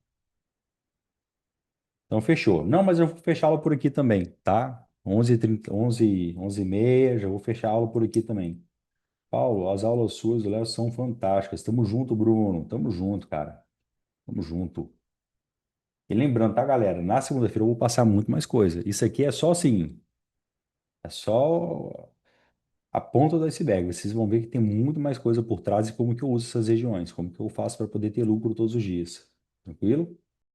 Então, fechou. Não, mas eu vou fechar a aula por aqui também, tá? 11h30, 11h30, já vou fechar a aula por aqui também. Paulo, as aulas suas do Léo são fantásticas. Tamo junto, Bruno. Tamo junto, cara. Tamo junto. E lembrando, tá, galera? Na segunda-feira eu vou passar muito mais coisa. Isso aqui é só assim, é só a ponta do iceberg. Vocês vão ver que tem muito mais coisa por trás e como que eu uso essas regiões, como que eu faço para poder ter lucro todos os dias. Tranquilo?